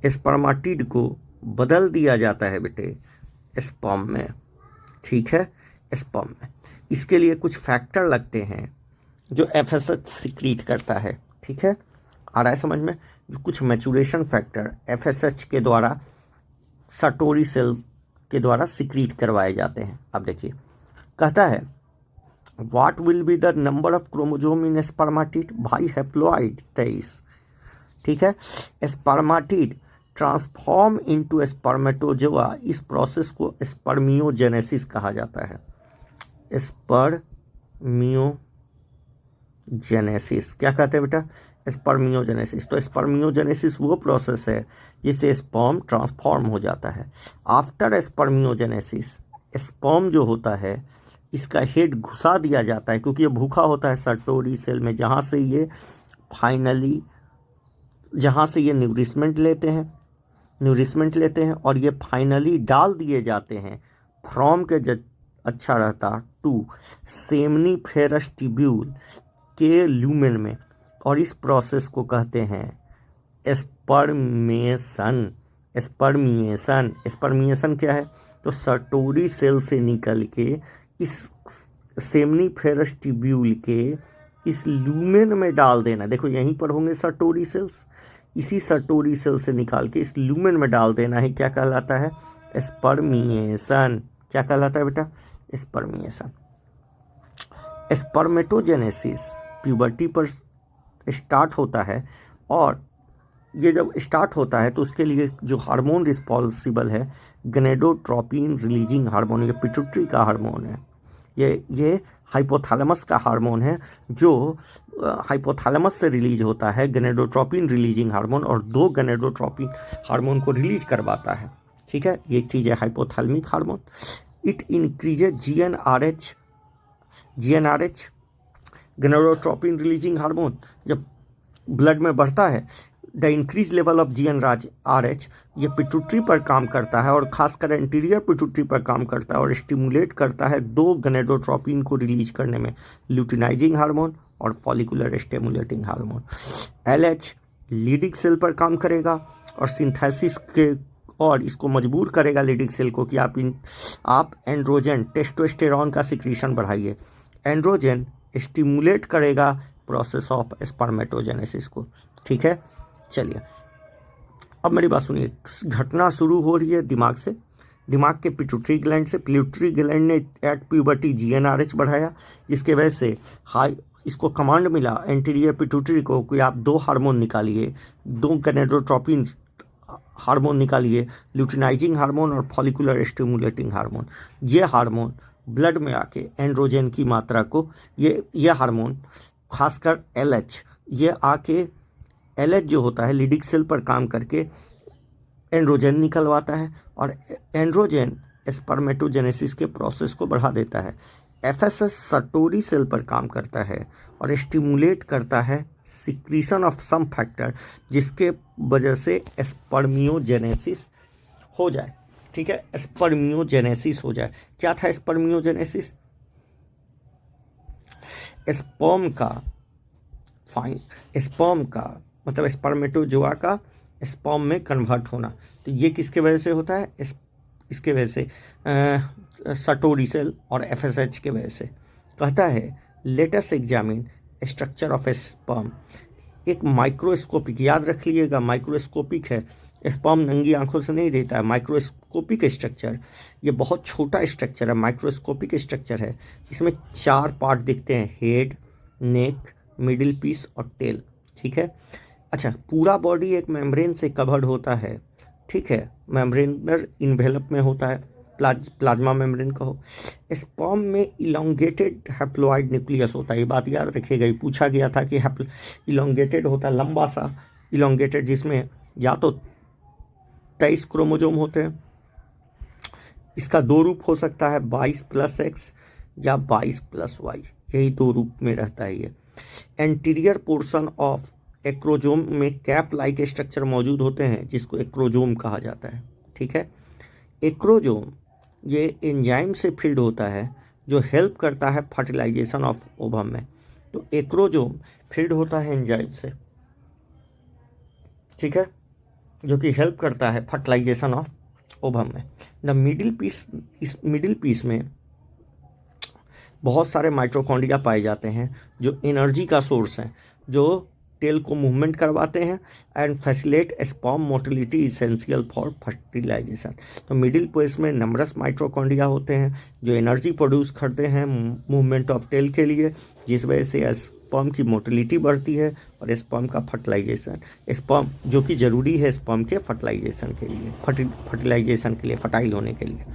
स्पर्माटिड को बदल दिया जाता है बेटे स्पर्म में, ठीक है, स्पर्म में। इसके लिए कुछ फैक्टर लगते हैं जो एफएसएच सिक्रीट करता है, ठीक है, आ रहा है समझ में। कुछ मैचुरेशन फैक्टर एफएसएच के द्वारा, सटोरी सेल के द्वारा सिक्रीट करवाए जाते हैं। अब देखिए, कहता है what will be the number of chromosome in spermatid, भाई हैप्लॉइड 23, ठीक है। स्पर्माटिड ट्रांसफॉर्म इनटू स्पर्मेटोजोआ, इस प्रोसेस को स्पर्मियोजेनेसिस कहा जाता है। स्पर्मियोजेनेसिस क्या कहते हैं बेटा, स्पर्मियोजेनेसिस। तो स्पर्मियोजेनेसिस वो प्रोसेस है जिससे स्पर्म ट्रांसफॉर्म हो जाता है। आफ्टर स्पर्मियोजेनेसिस, स्पर्म जो होता है इसका हेड घुसा दिया जाता है, क्योंकि ये भूखा होता है सटोरी सेल में, जहाँ से ये न्यूरिशमेंट लेते हैं, और ये फाइनली डाल दिए जाते हैं फ्रॉम के अच्छा रहता टू सेमनीफेरस ट्यूब्यूल के ल्यूमेन में, और इस प्रोसेस को कहते हैं स्पर्मिएशन क्या है, तो सटोरी सेल से निकल के इस सेमनीफेरस ट्यूब्यूल के इस ल्यूमेन में डाल देना। देखो यहीं पर होंगे सटोरी सेल्स, इसी सटोरी सेल से निकाल के इस ल्यूमेन में डाल देना है, क्या कहलाता है, स्पर्मिएशन। क्या कहलाता है बेटा, स्पर्मिएशन। स्पर्मेटोजेनेसिस प्यूबर्टी पर स्टार्ट होता है, और ये जब स्टार्ट होता है तो उसके लिए जो हार्मोन रिस्पॉन्सिबल है गनेडोट्रोपिन रिलीजिंग हार्मोन, ये पिट्यूटरी का हार्मोन है, ये हाइपोथैलेमस का हार्मोन है, जो हाइपोथैलेमस से रिलीज होता है गनेडोट्रोपिन रिलीजिंग हार्मोन, और 2 गनेडोट्रोपिन हार्मोन को रिलीज करवाता है, ठीक है। ये चीज़ है hypothalamic hormone. It increases GnRH gonadotropin releasing hormone जब ब्लड में बढ़ता है, the increase level of GnRH ये पिट्यूटरी पर काम करता है, और खासकर एंटीरियर पिट्यूटरी पर काम करता है, और स्टिमुलेट करता है 2 गनेडोट्रोपिन को रिलीज करने में, ल्यूटिनाइजिंग हार्मोन और follicular stimulating hormone. LH Leydig cell पर काम करेगा और सिंथेसिस के, और इसको मजबूर करेगा लीडिंग सेल को कि आप एंड्रोजन टेस्टोस्टेरॉन का सिक्रीशन बढ़ाइए। एंड्रोजन स्टिमुलेट करेगा प्रोसेस ऑफ स्पर्मेटोजेनेसिस को, ठीक है। चलिए अब मेरी बात सुनिए, घटना शुरू हो रही है दिमाग से, दिमाग के पिट्यूटरी ग्लैंड से। पिट्यूटरी ग्लैंड ने एट प्यूबर्टी जीएनआरएच बढ़ाया, जिसके वजह से इसको कमांड मिला एंटीरियर पिट्यूटरी को कि आप 2 हार्मोन निकालिए, 2 गनेडोट्रोपिन हार्मोन निकालिए, ल्यूटिनाइजिंग हार्मोन और फॉलिकुलर स्टिमुलेटिंग हार्मोन। ये हार्मोन ब्लड में आके एंड्रोजन की मात्रा को, ये हार्मोन खासकर एलएच, ये आके एलएच जो होता है लीडिंग सेल पर काम करके एंड्रोजन निकलवाता है, और एंड्रोजन स्पर्मेटोजेनेसिस के प्रोसेस को बढ़ा देता है। एफएसएस सटोरी सेल पर काम करता है और स्टिमुलेट करता है सिक्रीशन ऑफ सम फैक्टर, जिसके वजह से स्पर्मियोजेनेसिस हो जाए। ठीक है, स्पर्मियोजेनेसिस हो जाए। क्या था स्पर्मियोजेनेसिस? स्पर्म का मतलब स्पर्मेटोजोआ का स्पर्म में कन्वर्ट होना। तो ये किसके वजह से होता है? इसके वजह से सटोरी सेल और एफएसएच के वजह से। कहता है let's examine structure of a sperm. एक माइक्रोस्कोपिक, याद रख लीजिएगा माइक्रोस्कोपिक है, स्पर्म नंगी आंखों से नहीं देता है। माइक्रोस्कोपिक स्ट्रक्चर, ये बहुत छोटा स्ट्रक्चर है, माइक्रोस्कोपिक स्ट्रक्चर है। इसमें 4 पार्ट दिखते हैं, हेड, नेक, मिडिल पीस और टेल। ठीक है, अच्छा, पूरा बॉडी एक मेम्ब्रेन से कवर्ड होता है। ठीक है, मेम्ब्रेनर इन्वेलप में होता है, प्लाज्मा मेम्ब्रेन कहो। स्पर्म में इलोंगेटेड हैप्लॉइड न्यूक्लियस होता है, ये बात याद रखिएगा। ये पूछा गया था कि इलोंगेटेड होता है, लंबा सा इलोंगेटेड, जिसमें या तो 23 क्रोमोजोम होते हैं। इसका 2 रूप हो सकता है, 22+X या 22+Y, यही 2 रूप में रहता है ये। एंटीरियर पोर्शन ऑफ एक्रोजोम में कैप लाइक स्ट्रक्चर मौजूद होते हैं, जिसको एक्रोजोम कहा जाता है। ठीक है, एक्रोजोम ये एंजाइम से फील्ड होता है जो हेल्प करता है फर्टिलाइजेशन ऑफ ओवम में। तो एक्रोजोम फील्ड होता है एंजाइम से, ठीक है, जो कि हेल्प करता है फर्टिलाइजेशन ऑफ ओवम में। द मिडिल पीस, इस मिडिल पीस में बहुत सारे माइटोकॉन्ड्रिया पाए जाते हैं जो एनर्जी का सोर्स हैं, जो टेल को मूवमेंट करवाते हैं and facilitate sperm motility essential for fertilization. तो मिडिल पीस में नंबरस माइटोकॉन्ड्रिया होते हैं जो एनर्जी प्रोड्यूस करते हैं मूवमेंट ऑफ टेल के लिए, जिस वजह से स्पर्म की मोटिलिटी बढ़ती है और स्पर्म का फर्टिलाइजेशन, स्पर्म जो कि ज़रूरी है स्पर्म के फर्टिलाइजेशन के लिए, फर्टिलाइजेशन के लिए, फर्टाइल होने के लिए।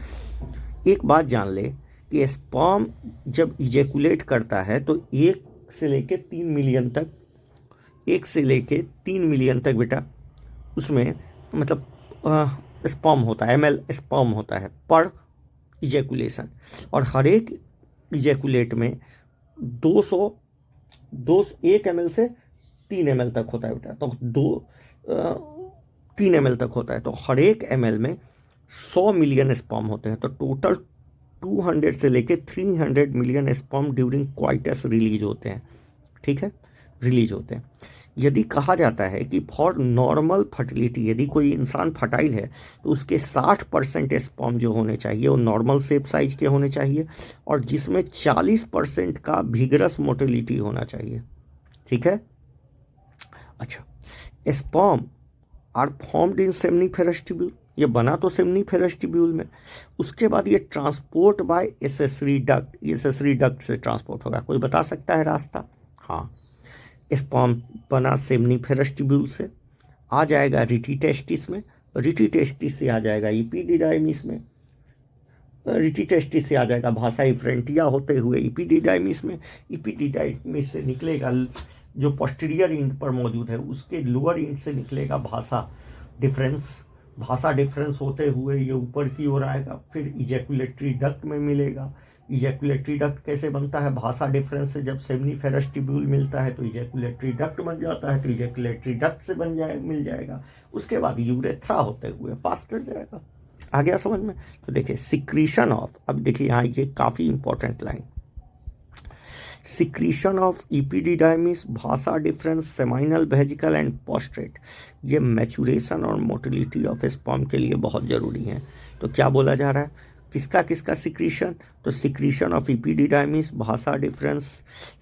एक बात जान ले कि स्पर्म जब इजेकुलेट करता है तो 1 से लेके 3 मिलियन तक, 1 से लेके 3 मिलियन तक बेटा उसमें मतलब स्पर्म होता है, ml स्पर्म होता है पर इजेकुलेशन। और हर एक इजेकुलेट में 1 ml से 3 ml तक होता है बेटा। तो 3 ml तक होता है, तो हर एक ml में 100 मिलियन स्पर्म होते हैं। तो टोटल 200 से लेके 300 million sperm during coitus release होते हैं। ठीक है, रिलीज होते हैं। यदि कहा जाता है कि फॉर नॉर्मल फर्टिलिटी, यदि कोई इंसान फर्टाइल है तो उसके 60% स्पर्म जो होने चाहिए वो नॉर्मल शेप साइज के होने चाहिए, और जिसमें 40% का विगरस मोटिलिटी होना चाहिए। ठीक है, अच्छा, sperm are formed in seminiferous tubule, ये बना तो सेमनीफेरस ट्यूब्यूल में, उसके बाद ये transport by accessory duct, accessory duct से ट्रांसपोर्ट होगा। कोई बता सकता है रास्ता? हाँ, स्पर्म बना सेमनीफेरस ट्यूब्यूल से, आ जाएगा रिटी टेस्टिस में, रिटी टेस्टिस से आ जाएगा इपीडिडाइमिस में, रिटी टेस्टिस से आ जाएगा भाषा इफ्रेंटिया होते हुए इपीडिडाइमिस में, इपीडिडाइमिस से निकलेगा जो पोस्टीरियर इंड पर मौजूद है उसके लोअर इंड से निकलेगा भाषा डिफरेंस होते हुए ये ऊपर की ओर आएगा, फिर इजैकुलेटरी डक्ट में मिलेगा। इजैकुलेटरी डक्ट कैसे बनता है? भाषा डिफरेंस से जब सेमनीफेरस ट्यूब्यूल मिलता है तो इजैकुलेटरी डक्ट बन जाता है, तो इजैकुलेटरी डक्ट से मिल जाएगा, उसके बाद यूरेथ्रा होते हुए पास कर जाएगा। आ गया समझ में? तो देखिए सिक्रीशन ऑफ, अब देखिए यहाँ ये काफ़ी इंपॉर्टेंट लाइन, सिक्रीशन ऑफ इपीडिडाइमिस, भाषा डिफरेंस, सेमाइनल वेजिकल एंड पोस्ट्रेट, ये मैचुरेशन और मोटिलिटी ऑफ स्पर्म के लिए बहुत ज़रूरी है। तो क्या बोला जा रहा है, किसका किसका सिक्रीशन? तो सिक्रीशन ऑफ इपीडिडाइमिस, भाषा डिफरेंस,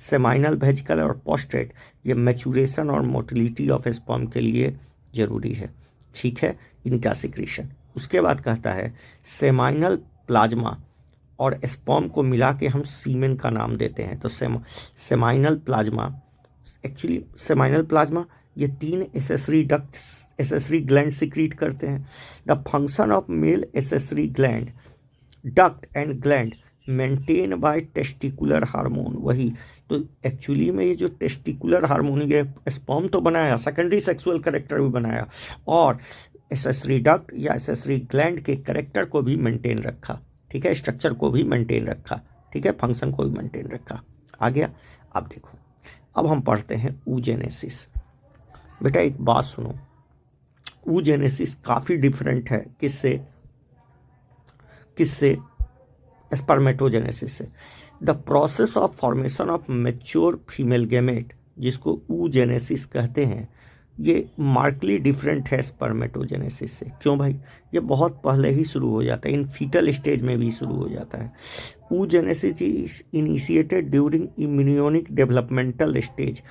सेमाइनल वेजिकल और पोस्ट्रेट, ये मैचुरेशन और मोटिलिटी ऑफ स्पर्म के लिए ज़रूरी है। ठीक है, इनका सिक्रीशन। उसके बाद कहता है सेमाइनल प्लाज्मा और स्पर्म को मिला के हम सीमेन का नाम देते हैं। तो seminal plasma, actually seminal plasma ये 3 accessory duct, accessory gland secrete करते हैं। The function of male accessory gland, duct and gland maintain by testicular hormone, वही तो एक्चुअली में ये जो टेस्टिकुलर हार्मोन, ये स्पर्म तो बनाया, सेकेंडरी सेक्सुअल कैरेक्टर भी बनाया, और एसेसरी डक्ट या एसेसरी ग्लैंड के कैरेक्टर को भी मेंटेन रखा, ठीक है, स्ट्रक्चर को भी मेंटेन रखा, ठीक है, फंक्शन को भी मेंटेन रखा। आ गया। अब देखो, अब हम पढ़ते हैं oogenesis। बेटा एक बात सुनो, oogenesis काफ़ी डिफरेंट है किससे, किससे, स्पर्मेटोजेनेसिस से। The process of formation of mature female gamete, जिसको oogenesis कहते हैं, ये मार्कली डिफरेंट है स्पर्मेटोजेनेसिस से। क्यों भाई? ये बहुत पहले ही शुरू हो जाता है, इन फीटल स्टेज में भी शुरू हो जाता है। oogenesis इज इनिशिएटेड ड्यूरिंग इम्यूनिक डेवलपमेंटल स्टेज,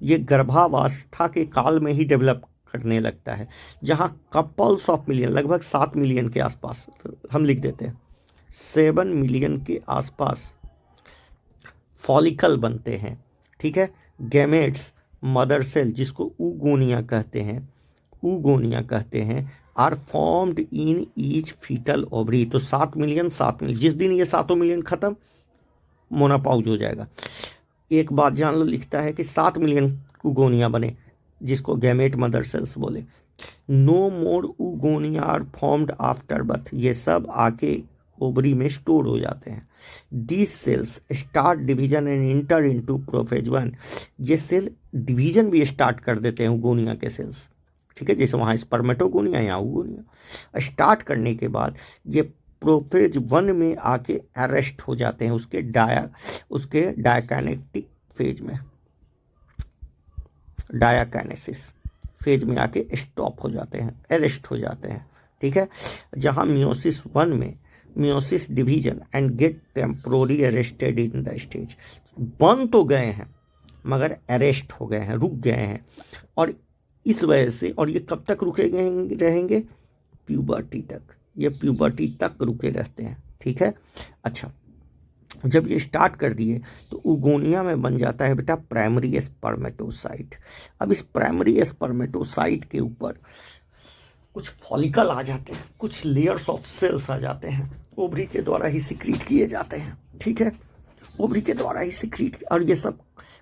ये गर्भावस्था के काल में ही डेवलप करने लगता है, जहाँ कपल्स ऑफ मिलियन, लगभग 7 मिलियन के आसपास, हम लिख देते हैं 7 मिलियन के आसपास फॉलिकल बनते हैं, ठीक है। गैमेट्स, मदर सेल, जिसको ऊगोनिया कहते हैं, ऊगोनिया कहते हैं, are formed in each fetal ovary. तो 7 मिलियन, 7 मिलियन, जिस दिन ये 7 मिलियन खत्म, मोनापाउज हो जाएगा। एक बात जान लो, लिखता है कि 7 मिलियन ऊगोनिया बने, जिसको गैमेट मदर सेल्स बोले। No more oogonia are formed after birth, ये सब आके ओवरी में स्टोर हो जाते हैं। These cells start division and enter into prophase 1, ये सेल डिवीजन भी स्टार्ट कर देते हैं ऊगोनिया के सेल्स, ठीक है, जैसे वहाँ स्पर्मेटोगोनिया, यहाँ ऊगोनिया। स्टार्ट करने के बाद ये प्रोफेज 1 में आके अरेस्ट हो जाते हैं, उसके डायकाइनेटिक फेज में, डायाकाइनेसिस फेज में आके स्टॉप हो जाते हैं, अरेस्ट हो जाते हैं, ठीक है। जहाँ मियोसिस 1 में meiosis division and get temporary arrested in the stage, बन तो गए हैं मगर अरेस्ट हो गए हैं, रुक गए हैं। और इस वजह से, और ये कब तक रुके गए रहेंगे? प्यूबर्टी तक, ये प्यूबर्टी तक रुके रहते हैं, ठीक है। अच्छा, जब ये स्टार्ट कर दिए तो ऊगोनिया में बन जाता है बेटा प्राइमरी स्पर्मेटोसाइट। अब इस प्राइमरी स्पर्मेटोसाइट के ऊपर कुछ फॉलिकल आ जाते हैं, कुछ लेयर्स ऑफ सेल्स आ जाते हैं, ओवरी के द्वारा ही सिक्रीट किए जाते हैं, ठीक है, ओवरी के द्वारा ही सिक्रीट। और ये सब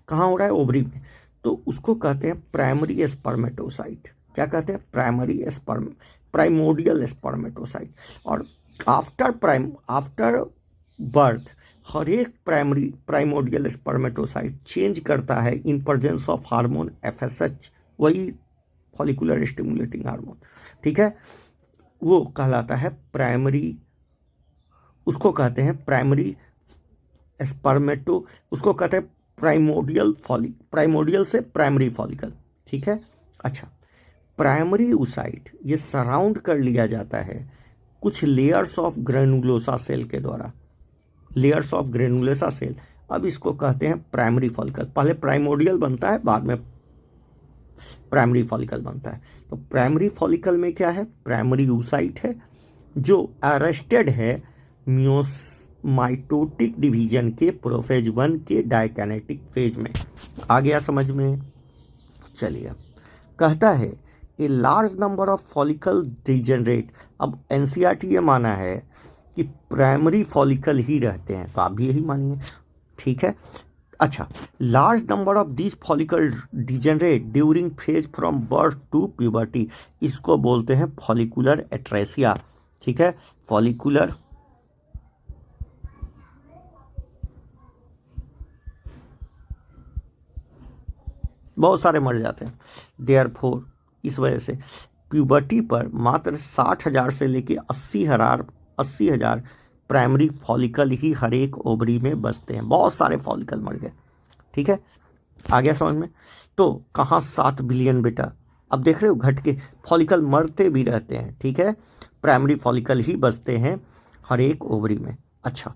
कहाँ हो रहा है? ओवरी में। तो उसको कहते हैं प्राइमरी स्पर्मेटोसाइट। क्या कहते हैं? Primordial spermatocyte. और आफ्टर बर्थ हर एक प्राइमोडियल स्पर्मेटोसाइट चेंज करता है in presence of hormone FSH, वही फॉलिकुलर स्टिमुलेटिंग हार्मोन, ठीक है, वो कहलाता है प्राइमरी, उसको कहते हैं प्राइमरी स्पर्मेटो, उसको कहते हैं प्राइमोडियल से प्राइमरी फॉलिकल, ठीक है। अच्छा, प्राइमरी oocyte ये सराउंड कर लिया जाता है कुछ लेयर्स ऑफ ग्रेनुलोसा सेल के द्वारा, लेयर्स ऑफ ग्रेनुलोसा सेल। अब इसको कहते हैं प्राइमरी फॉलिकल। पहले प्राइमोडियल बनता है, बाद में प्राइमरी फॉलिकल बनता है। तो प्राइमरी फॉलिकल में क्या है? प्राइमरी oocyte है जो अरेस्टेड है माइटोटिक डिवीजन के प्रोफेज 1 के डायकाइनेटिक फेज में। आ गया समझ में? चलिए, कहता है a large number of follicle degenerate. अब NCERT ये माना है कि प्राइमरी फॉलिकल ही रहते हैं, तो आप भी यही मानिए, ठीक है। अच्छा, large number of this follicle degenerate during phase from birth to puberty, इसको बोलते हैं फॉलिकुलर एट्रेसिया, ठीक है, फॉलिकुलर बहुत सारे मर जाते हैं। देयरफॉर इस वजह से प्यूबर्टी पर मात्र 60,000 से लेके 80,000 प्राइमरी फॉलिकल ही हर एक ओवरी में बचते हैं। बहुत सारे फॉलिकल मर गए, ठीक है। आ गया समझ में? तो कहाँ 7 बिलियन बेटा? अब देख रहे हो, घट के फॉलिकल मरते भी रहते हैं, ठीक है, प्राइमरी फॉलिकल ही बचते हैं हर एक ओवरी में। अच्छा,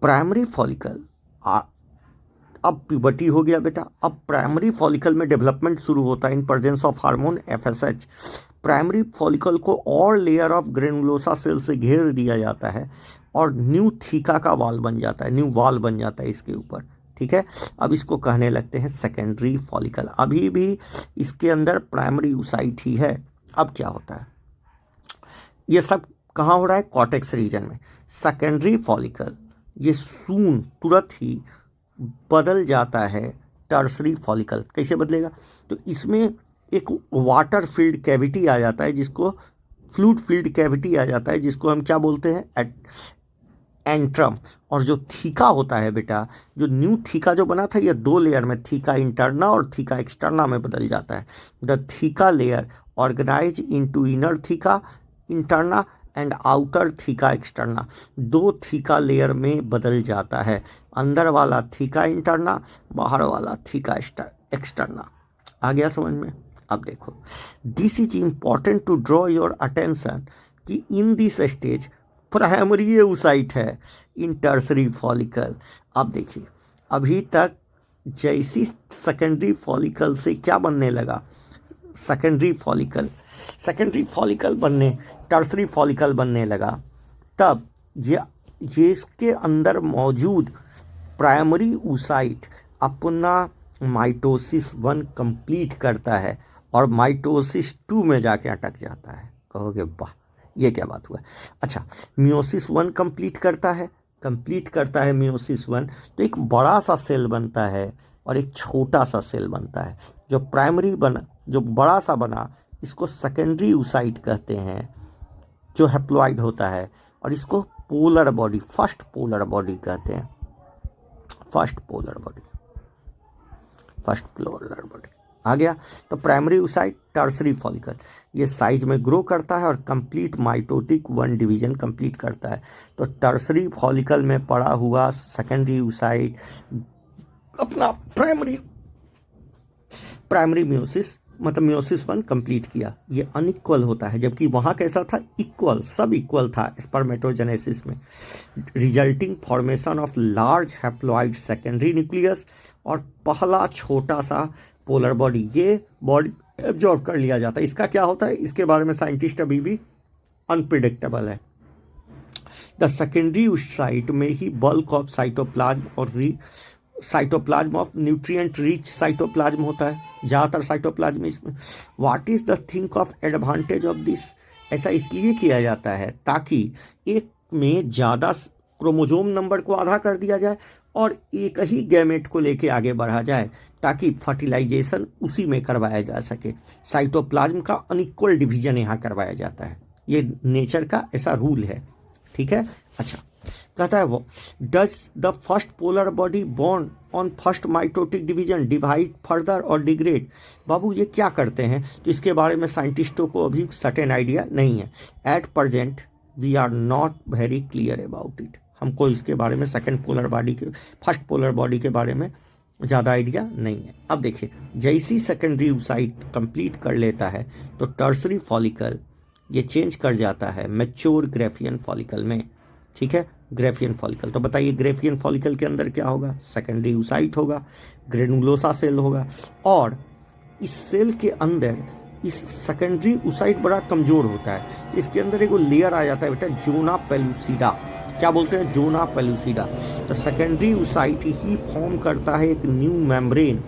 प्राइमरी फॉलिकल अब प्यूबर्टी हो गया बेटा। अब प्राइमरी फॉलिकल में डेवलपमेंट शुरू होता है in presence of hormone FSH। Primary follicle को और लेयर ऑफ ग्रेनुलोसा सेल से घेर दिया जाता है और न्यू थीका का वाल बन जाता है, न्यू वाल बन जाता है इसके ऊपर, ठीक है। अब इसको कहने लगते हैं सेकेंडरी फॉलिकल। अभी भी इसके अंदर प्राइमरी oocyte ही है। अब क्या होता है? ये सब कहाँ हो रहा है? कॉर्टेक्स रीजन में। सेकेंडरी फॉलिकल ये सून तुरंत ही बदल जाता है टर्सरी फॉलिकल। कैसे बदलेगा? तो इसमें एक वाटर फील्ड कैविटी आ जाता है, जिसको फ्लूइड फील्ड कैविटी आ जाता है, जिसको हम क्या बोलते हैं, एंट्रम। और जो थीका होता है बेटा, जो न्यू थीका जो बना था, ये 2 लेयर में, थीका इंटरना और थीका एक्सटर्ना में बदल जाता है। The theca layer organize into inner theca interna and outer theca externa. 2 theca layer में बदल जाता है, अंदर वाला थीका इंटरना, बाहर वाला थीका एक्सटर्ना। आ गया समझ में? अब देखो, this is important to draw your attention कि in this stage primary oocyte है इन टर्सरी फॉलिकल। अब देखिए, अभी तक जैसी सेकेंडरी फॉलिकल से क्या बनने लगा, सेकेंडरी फॉलिकल बनने, टर्सरी फॉलिकल बनने लगा, तब ये इसके अंदर मौजूद प्राइमरी oocyte अपना माइटोसिस 1 कंप्लीट करता है और माइटोसिस 2 में जाके अटक जाता है। कहोगे वाह, ये क्या बात हुआ। अच्छा, मियोसिस 1 कंप्लीट करता है मियोसिस 1, तो एक बड़ा सा सेल बनता है और एक छोटा सा सेल बनता है। जो प्राइमरी बना, जो बड़ा सा बना, इसको सेकेंडरी oocyte कहते हैं, जो हैप्लॉइड होता है, और इसको polar body, first polar body कहते हैं, फर्स्ट पोलर बॉडी। आ गया। तो प्राइमरी oocyte, टर्सरी फॉलिकल, ये साइज में ग्रो करता है और कंप्लीट माइटोटिक 1 डिवीजन कंप्लीट करता है। तो टर्सरी फॉलिकल में पड़ा हुआ सेकेंडरी oocyte अपना प्राइमरी मियोसिस, मतलब मियोसिस 1 कंप्लीट किया। ये अनइक्वल होता है, जबकि वहाँ कैसा था, इक्वल, सब इक्वल था स्पर्मेटोजेनेसिस में, resulting formation of large haploid secondary nucleus और पहला छोटा सा पोलर बॉडी। ये बॉडी एब्जॉर्ब कर लिया जाता है। इसका क्या होता है, इसके बारे में साइंटिस्ट अभी भी अनप्रिडिक्टेबल है। द सेकेंडरी oocyte में ही बल्क ऑफ साइटोप्लाज्म और cytoplasm of nutrient rich cytoplasm होता है, ज़्यादातर साइटोप्लाज्म इसमें। What is the think of advantage of this, ऐसा इसलिए किया जाता है ताकि एक में ज़्यादा क्रोमोजोम नंबर को आधा कर दिया जाए और एक ही गैमेट को लेके आगे बढ़ा जाए, ताकि फर्टिलाइजेशन उसी में करवाया जा सके। साइटोप्लाज्म का अनइक्वल डिवीजन यहाँ करवाया जाता है, ये नेचर का ऐसा रूल है, ठीक है। अच्छा, कहता है वो, does the first polar body born on first mitotic division divide further और डिग्रेड। बाबू ये क्या करते हैं, तो इसके बारे में साइंटिस्टों को अभी सर्टेन आइडिया नहीं है। At present we are not very clear about it. हमको इसके बारे में सेकेंड पोलर बॉडी के, फर्स्ट पोलर बॉडी के बारे में ज़्यादा आइडिया नहीं है। अब देखिए, जैसी सेकेंडरी oocyte कंप्लीट कर लेता है तो टर्सरी फॉलिकल ये चेंज कर जाता है मैच्योर ग्रेफियन फॉलिकल में, ठीक है। ग्रेफियन फॉलिकल, तो बताइए ग्रेफियन फॉलिकल के अंदर क्या होगा, सेकेंडरी oocyte होगा, ग्रेनुलोसा सेल होगा, और इस सेल के अंदर इस सेकेंडरी oocyte बड़ा कमज़ोर होता है, इसके अंदर एक लेयर आ जाता है बेटा, जोना पेलुसिडा। क्या बोलते हैं, जोना पेलुसिडा। तो सेकेंडरी oocyte ही फॉर्म करता है एक न्यू मेम्ब्रेन,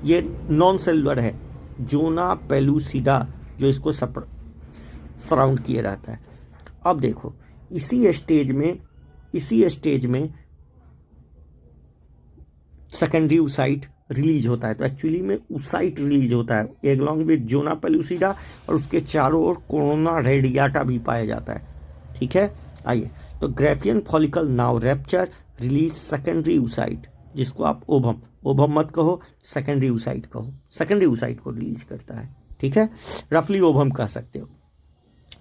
ये नॉन सेलुलर है, जोना पेलुसिडा, जो इसको सराउंड किए रहता है। अब देखो, इसी स्टेज में सेकेंडरी oocyte रिलीज होता है। तो एक्चुअली में oocyte रिलीज होता है एलॉन्ग विद जोना पेलुसिडा, और उसके चारों ओर कोरोना रेडियाटा भी पाया जाता है, ठीक है। आइए, तो Graafian follicle now rapture release secondary oocyte, जिसको आप ओभम मत कहो, सेकेंडरी oocyte कहो, सेकेंडरी oocyte को रिलीज करता है, ठीक है। रफली ओभम कह सकते हो।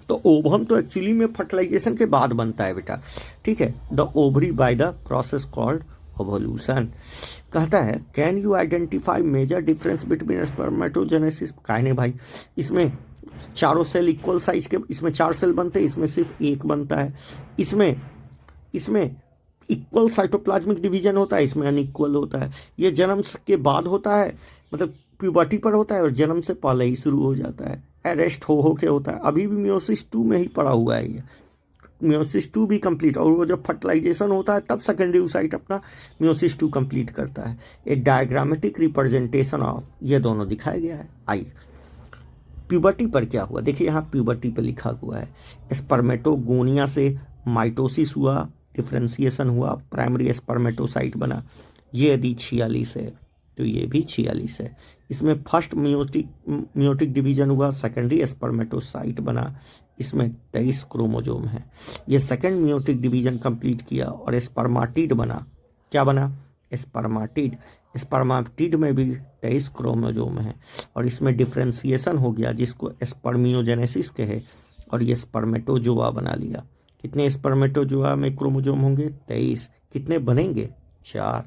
तो ओवम तो एक्चुअली में फर्टिलाइजेशन के बाद बनता है बेटा, ठीक है। The ovary by the process called ovulation. कहता है, can you identify major difference between spermatogenesis. काहे भाई, इसमें चारों सेल इक्वल साइज के, इसमें 4 सेल बनते हैं, इसमें सिर्फ 1 बनता है। इसमें इक्वल साइटोप्लाज्मिक डिवीजन होता है, इसमें अनइक्वल होता है। ये जन्म के बाद होता है, मतलब प्यूबर्टी पर होता है, और जन्म से पहले ही शुरू हो जाता है, अरेस्ट हो के होता है। अभी भी मियोसिस 2 में ही पड़ा हुआ है, ये मियोसिस 2 भी कंप्लीट, और वो जब फर्टिलाइजेशन होता है तब सेकेंडरी oocyte अपना मियोसिस 2 कंप्लीट करता है। एक डायग्रामेटिक रिप्रेजेंटेशन ऑफ ये दोनों दिखाया गया है। आइए, प्यूबर्टी पर क्या हुआ, देखिए यहाँ प्यूबर्टी पर लिखा हुआ है, स्पर्मेटोगोनिया से माइटोसिस हुआ, डिफ्रेंसिएशन हुआ, प्राइमरी स्पर्मेटोसाइट बना। ये यदि 46 है, तो ये भी 46 है। इसमें फर्स्ट मियोटिक डिवीजन हुआ, सेकेंडरी स्पर्मेटोसाइट बना, इसमें 23 क्रोमोजोम है। ये सेकेंड मियोटिक डिवीजन कंप्लीट किया और स्पर्माटिड बना। क्या बना? स्पर्माटिड। स्पर्माटिड में भी 23 क्रोमोजोम है और इसमें डिफ्रेंसिएशन हो गया जिसको स्पर्मियोजेनेसिस कहे, और ये स्पर्मेटोजोआ बना लिया। कितने स्पर्मेटोजोआ में क्रोमोजोम होंगे? 23। कितने बनेंगे? 4।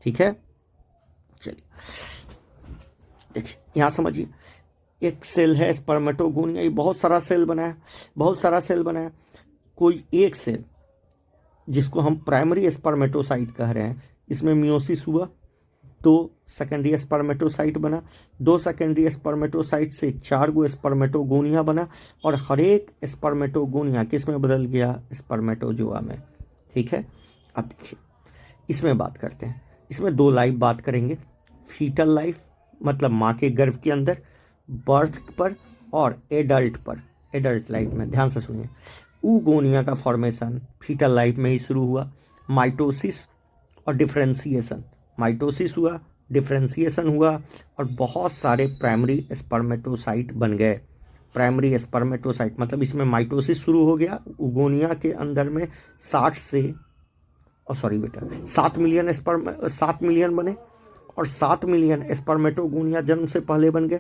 ठीक है, चलिए देखिए यहाँ समझिए, एक सेल है स्पर्मेटोगोनिया, ये बहुत सारा सेल बनाया, कोई एक सेल जिसको हम प्राइमरी स्पर्मेटोसाइट कह रहे हैं, इसमें मियोसिस हुआ, 2 सेकेंडरी स्पर्मेटोसाइट बना, 2 सेकेंडरी स्पर्मेटोसाइट से 4 गो स्पर्मेटोगोनिया बना, और हर एक स्पर्मेटोगोनिया किस में बदल गया? स्पर्मेटोजोआ में। ठीक है, अब देखिए इसमें बात करते हैं। इसमें 2 लाइफ बात करेंगे, फीटल लाइफ मतलब माँ के गर्भ के अंदर, बर्थ पर, और एडल्ट पर। एडल्ट लाइफ में ध्यान से सुनिए, ऊगोनिया का फॉर्मेशन फीटल लाइफ में ही शुरू हुआ, माइटोसिस और डिफ्रेंसिएशन। माइटोसिस हुआ, डिफ्रेंसिएशन हुआ, और बहुत सारे प्राइमरी स्पर्मेटोसाइट बन गए। प्राइमरी स्पर्मेटोसाइट मतलब इसमें माइटोसिस शुरू हो गया, ऊगोनिया के अंदर में 60 से 7 मिलियन बने, और 7 मिलियन स्पर्मेटोगोनिया जन्म से पहले बन गए,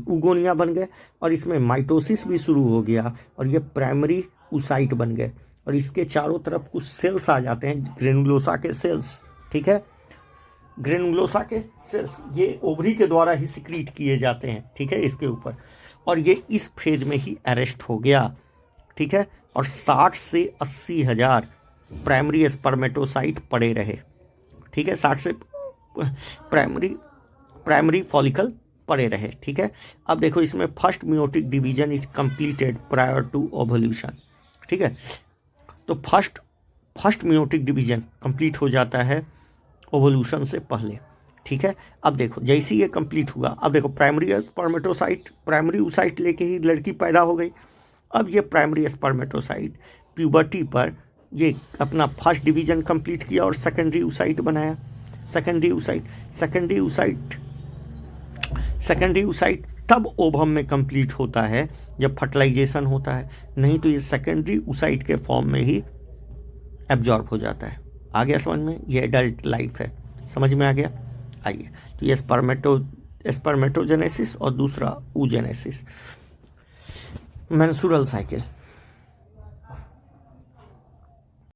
ऊगोनिया बन गए, और इसमें माइटोसिस भी शुरू हो गया और ये प्राइमरी ऊसाइट बन गए, और इसके चारों तरफ कुछ सेल्स आ जाते हैं, ग्रेनुलोसा के सेल्स। ठीक है, ग्रेनुलोसा के सेल्स ये ओवरी के द्वारा ही सिक्रीट किए जाते हैं। ठीक है, इसके ऊपर, और ये इस फेज में ही अरेस्ट हो गया। ठीक है, और 60 से 80 हजार प्राइमरी स्पर्मेटोसाइट पड़े रहे। ठीक है, 60 से प्राइमरी फॉलिकल पड़े रहे। ठीक है, अब देखो इसमें first meiotic division is completed prior to ovulation. ठीक है, तो फर्स्ट मियोटिक डिवीजन कंप्लीट हो जाता है ओवल्यूशन से पहले। ठीक है, अब देखो जैसे ये कंप्लीट हुआ, अब देखो प्राइमरी स्पर्मेटोसाइट, प्राइमरी ऊसाइट लेके ही लड़की पैदा हो गई। अब ये प्राइमरी स्पर्मेटोसाइट प्यूबर्टी पर ये अपना फर्स्ट डिवीजन कंप्लीट किया और सेकेंडरी ऊसाइट बनाया। सेकेंडरी ऊसाइट तब ओवम में कंप्लीट होता है जब फर्टिलाइजेशन होता है, नहीं तो ये सेकेंडरी ऊसाइट के फॉर्म में ही एब्जॉर्ब हो जाता है। आ गया समझ में? ये एडल्ट लाइफ है, समझ में आ गया? आइए, तो ये स्पर्मेटोजेनेसिस और दूसरा ऊजेनेसिस। Menstrual cycle,